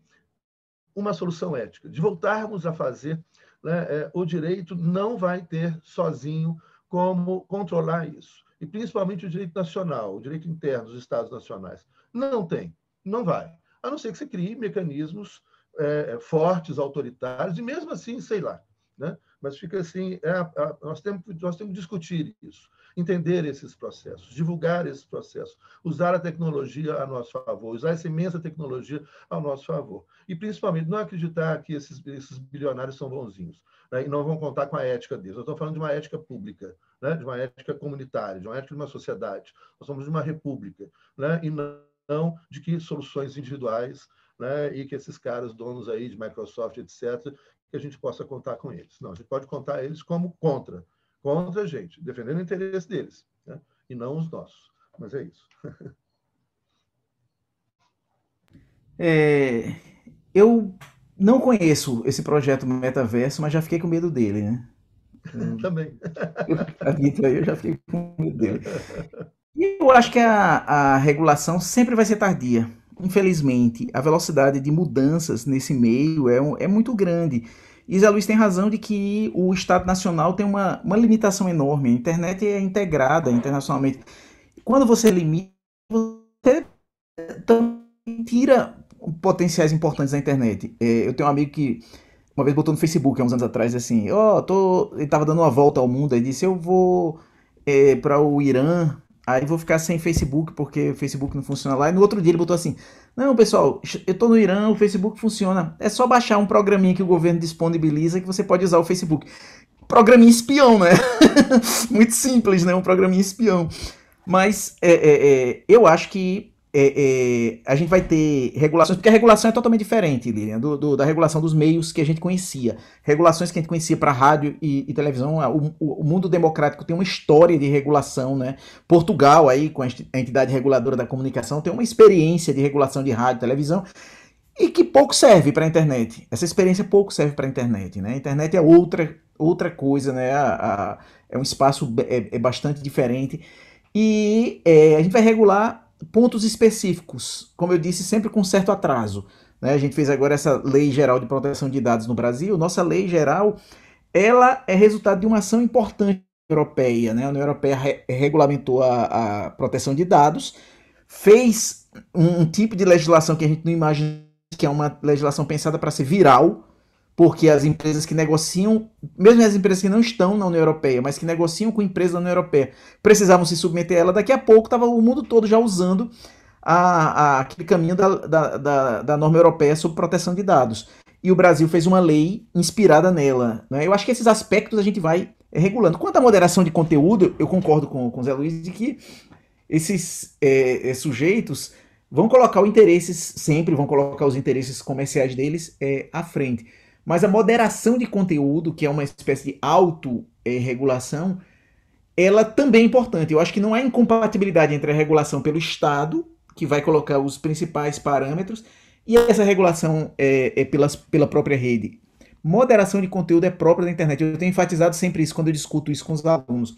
uma solução ética, de voltarmos a fazer, né, o direito não vai ter sozinho como controlar isso. E principalmente o direito nacional, o direito interno dos Estados nacionais. Não tem, não vai. A não ser que você crie mecanismos fortes, autoritários, e mesmo assim, sei lá. Né? Mas fica assim, nós temos que discutir isso, entender esses processos, divulgar esses processos, usar a tecnologia a nosso favor, usar essa imensa tecnologia ao nosso favor. E, principalmente, não acreditar que esses bilionários são bonzinhos, né? E não vão contar com a ética deles. Eu estou falando de uma ética pública, né? De uma ética comunitária, de uma ética de uma sociedade. Nós somos de uma república, né? E não de que soluções individuais, né? E que esses caras, donos aí de Microsoft, etc., que a gente possa contar com eles. Não, a gente pode contar eles como contra a gente, defendendo o interesse deles, né? E não os nossos. Mas é isso. Eu não conheço esse projeto Metaverso, mas já fiquei com medo dele, né? Também. Eu já fiquei com medo dele. E eu acho que a regulação sempre vai ser tardia. Infelizmente, a velocidade de mudanças nesse meio é muito grande. E Zé Luiz tem razão de que o Estado Nacional tem uma limitação enorme. A internet é integrada internacionalmente. Quando você limita, você também tira potenciais importantes da internet. Eu tenho um amigo que uma vez botou no Facebook, há uns anos atrás, assim, ele tava dando uma volta ao mundo, aí disse, eu vou para o Irã, aí vou ficar sem Facebook, porque o Facebook não funciona lá, e no outro dia ele botou assim, não, pessoal, eu tô no Irã, o Facebook funciona, é só baixar um programinha que o governo disponibiliza que você pode usar o Facebook. Programinha espião, né? Muito simples, né? Um programinha espião. Mas eu acho que a gente vai ter regulações, porque a regulação é totalmente diferente, Lilian, da regulação dos meios que a gente conhecia. Regulações que a gente conhecia para rádio e televisão, o mundo democrático tem uma história de regulação, né? Portugal, aí, com a entidade reguladora da comunicação, tem uma experiência de regulação de rádio e televisão, e que pouco serve para a internet. Essa experiência pouco serve para a internet, né? A internet é outra coisa, né? É um espaço bastante diferente. E a gente vai regular pontos específicos, como eu disse, sempre com certo atraso. Né? A gente fez agora essa Lei Geral de Proteção de Dados no Brasil. Nossa lei geral, ela é resultado de uma ação importante europeia. Né? A União Europeia regulamentou a proteção de dados, fez um tipo de legislação que a gente não imagina, que é uma legislação pensada para ser viral, porque as empresas que negociam, mesmo as empresas que não estão na União Europeia, mas que negociam com empresas da União Europeia, precisavam se submeter a ela. Daqui a pouco estava o mundo todo já usando aquele caminho da norma europeia sobre proteção de dados. E o Brasil fez uma lei inspirada nela. Né? Eu acho que esses aspectos a gente vai regulando. Quanto à moderação de conteúdo, eu concordo com o Zé Luiz de que esses sujeitos vão colocar os interesses, sempre vão colocar os interesses comerciais deles à frente. Mas a moderação de conteúdo, que é uma espécie de autorregulação, ela também é importante. Eu acho que não há incompatibilidade entre a regulação pelo Estado, que vai colocar os principais parâmetros, e essa regulação pela própria rede. Moderação de conteúdo é própria da internet. Eu tenho enfatizado sempre isso quando eu discuto isso com os alunos.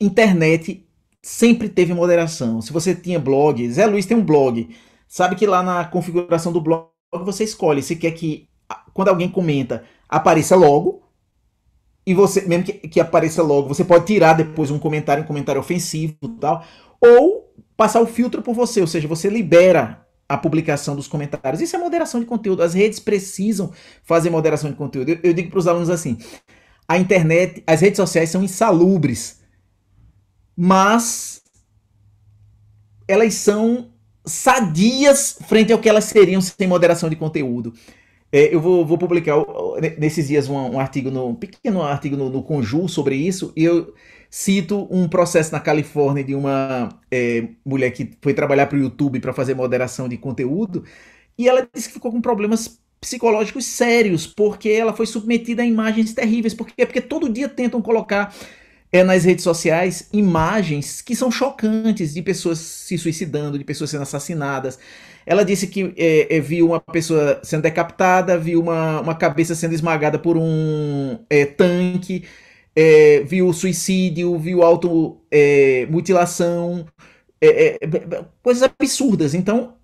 Internet sempre teve moderação. Se você tinha blog, Zé Luiz tem um blog, sabe que lá na configuração do blog você escolhe se quer que quando alguém comenta apareça logo, e você, mesmo que apareça logo, você pode tirar depois um comentário ofensivo e tal, ou passar o filtro por você, ou seja, você libera a publicação dos comentários. Isso é moderação de conteúdo. As redes precisam fazer moderação de conteúdo. Eu digo para os alunos assim, a internet, as redes sociais são insalubres, mas elas são sadias frente ao que elas seriam sem moderação de conteúdo. Eu vou publicar nesses dias um artigo, um pequeno artigo no Conjur sobre isso, e eu cito um processo na Califórnia de uma mulher que foi trabalhar para o YouTube para fazer moderação de conteúdo, e ela disse que ficou com problemas psicológicos sérios, porque ela foi submetida a imagens terríveis. Por quê? Porque todo dia tentam colocar nas redes sociais imagens que são chocantes de pessoas se suicidando, de pessoas sendo assassinadas. Ela disse que viu uma pessoa sendo decapitada, viu uma cabeça sendo esmagada por um tanque, viu suicídio, viu automutilação, coisas absurdas. Então,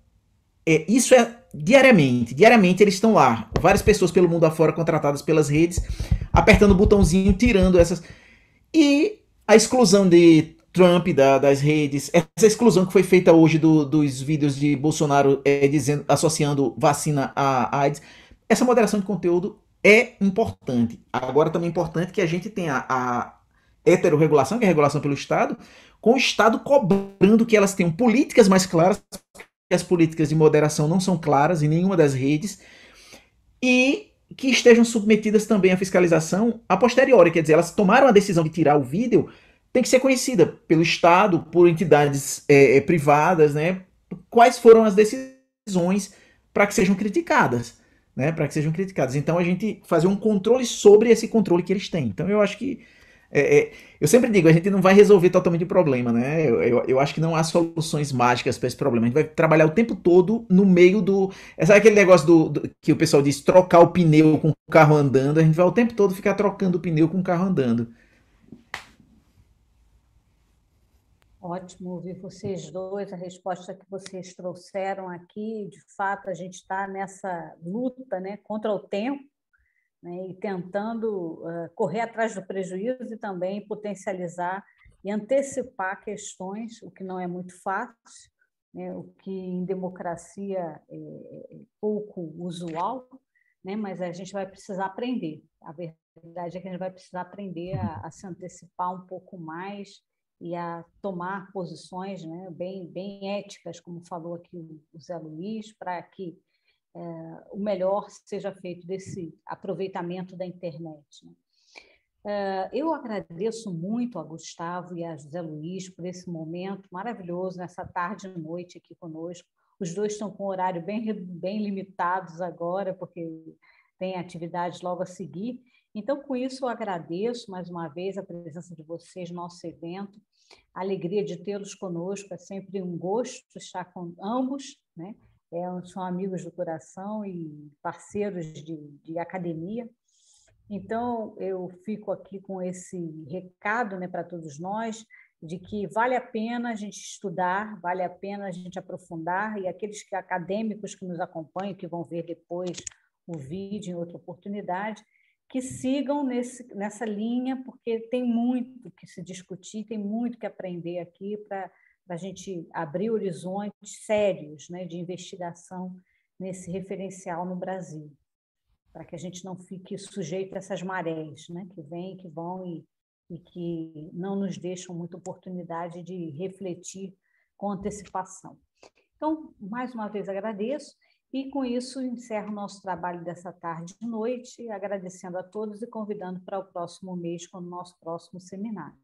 isso é diariamente. Diariamente eles estão lá. Várias pessoas pelo mundo afora contratadas pelas redes, apertando o botãozinho, tirando essas... E a exclusão de Trump das redes, essa exclusão que foi feita hoje dos vídeos de Bolsonaro associando vacina à AIDS, essa moderação de conteúdo é importante. Agora também é importante que a gente tenha a heterorregulação, que é a regulação pelo Estado, com o Estado cobrando que elas tenham políticas mais claras, porque as políticas de moderação não são claras em nenhuma das redes, e que estejam submetidas também à fiscalização a posteriori, quer dizer, elas tomaram a decisão de tirar o vídeo, tem que ser conhecida pelo Estado, por entidades privadas, né? Quais foram as decisões para que sejam criticadas, né? Para que sejam criticadas. Então a gente fazer um controle sobre esse controle que eles têm. Então eu acho que eu sempre digo, a gente não vai resolver totalmente o problema, né? Eu acho que não há soluções mágicas para esse problema. A gente vai trabalhar o tempo todo no meio do... Sabe aquele negócio que o pessoal diz, trocar o pneu com o carro andando? A gente vai o tempo todo ficar trocando o pneu com o carro andando. Ótimo ouvir vocês dois, a resposta que vocês trouxeram aqui. De fato, a gente está nessa luta, né, contra o tempo, né, e tentando correr atrás do prejuízo e também potencializar e antecipar questões, o que não é muito fácil, né, o que em democracia é pouco usual, né? Mas a gente vai precisar aprender. A verdade é que a gente vai precisar aprender a se antecipar um pouco mais e a tomar posições, né, bem éticas, como falou aqui o Zé Luiz, para que o melhor seja feito desse aproveitamento da internet, né? Eu agradeço muito a Gustavo e a José Luiz por esse momento maravilhoso, nessa tarde e noite aqui conosco. Os dois estão com horário bem limitados agora, porque tem atividades logo a seguir. Então, com isso, eu agradeço mais uma vez a presença de vocês no nosso evento. A alegria de tê-los conosco, é sempre um gosto estar com ambos, né? São amigos do coração e parceiros de academia. Então, eu fico aqui com esse recado, né, para todos nós, de que vale a pena a gente estudar, vale a pena a gente aprofundar, e aqueles acadêmicos que nos acompanham, que vão ver depois o vídeo em outra oportunidade, que sigam nessa linha, porque tem muito que se discutir, tem muito que aprender aqui para a gente abrir horizontes sérios, né, de investigação nesse referencial no Brasil, para que a gente não fique sujeito a essas marés, né, que vêm, que vão e que não nos deixam muita oportunidade de refletir com antecipação. Então, mais uma vez agradeço e, com isso, encerro o nosso trabalho dessa tarde e noite, agradecendo a todos e convidando para o próximo mês com o nosso próximo seminário.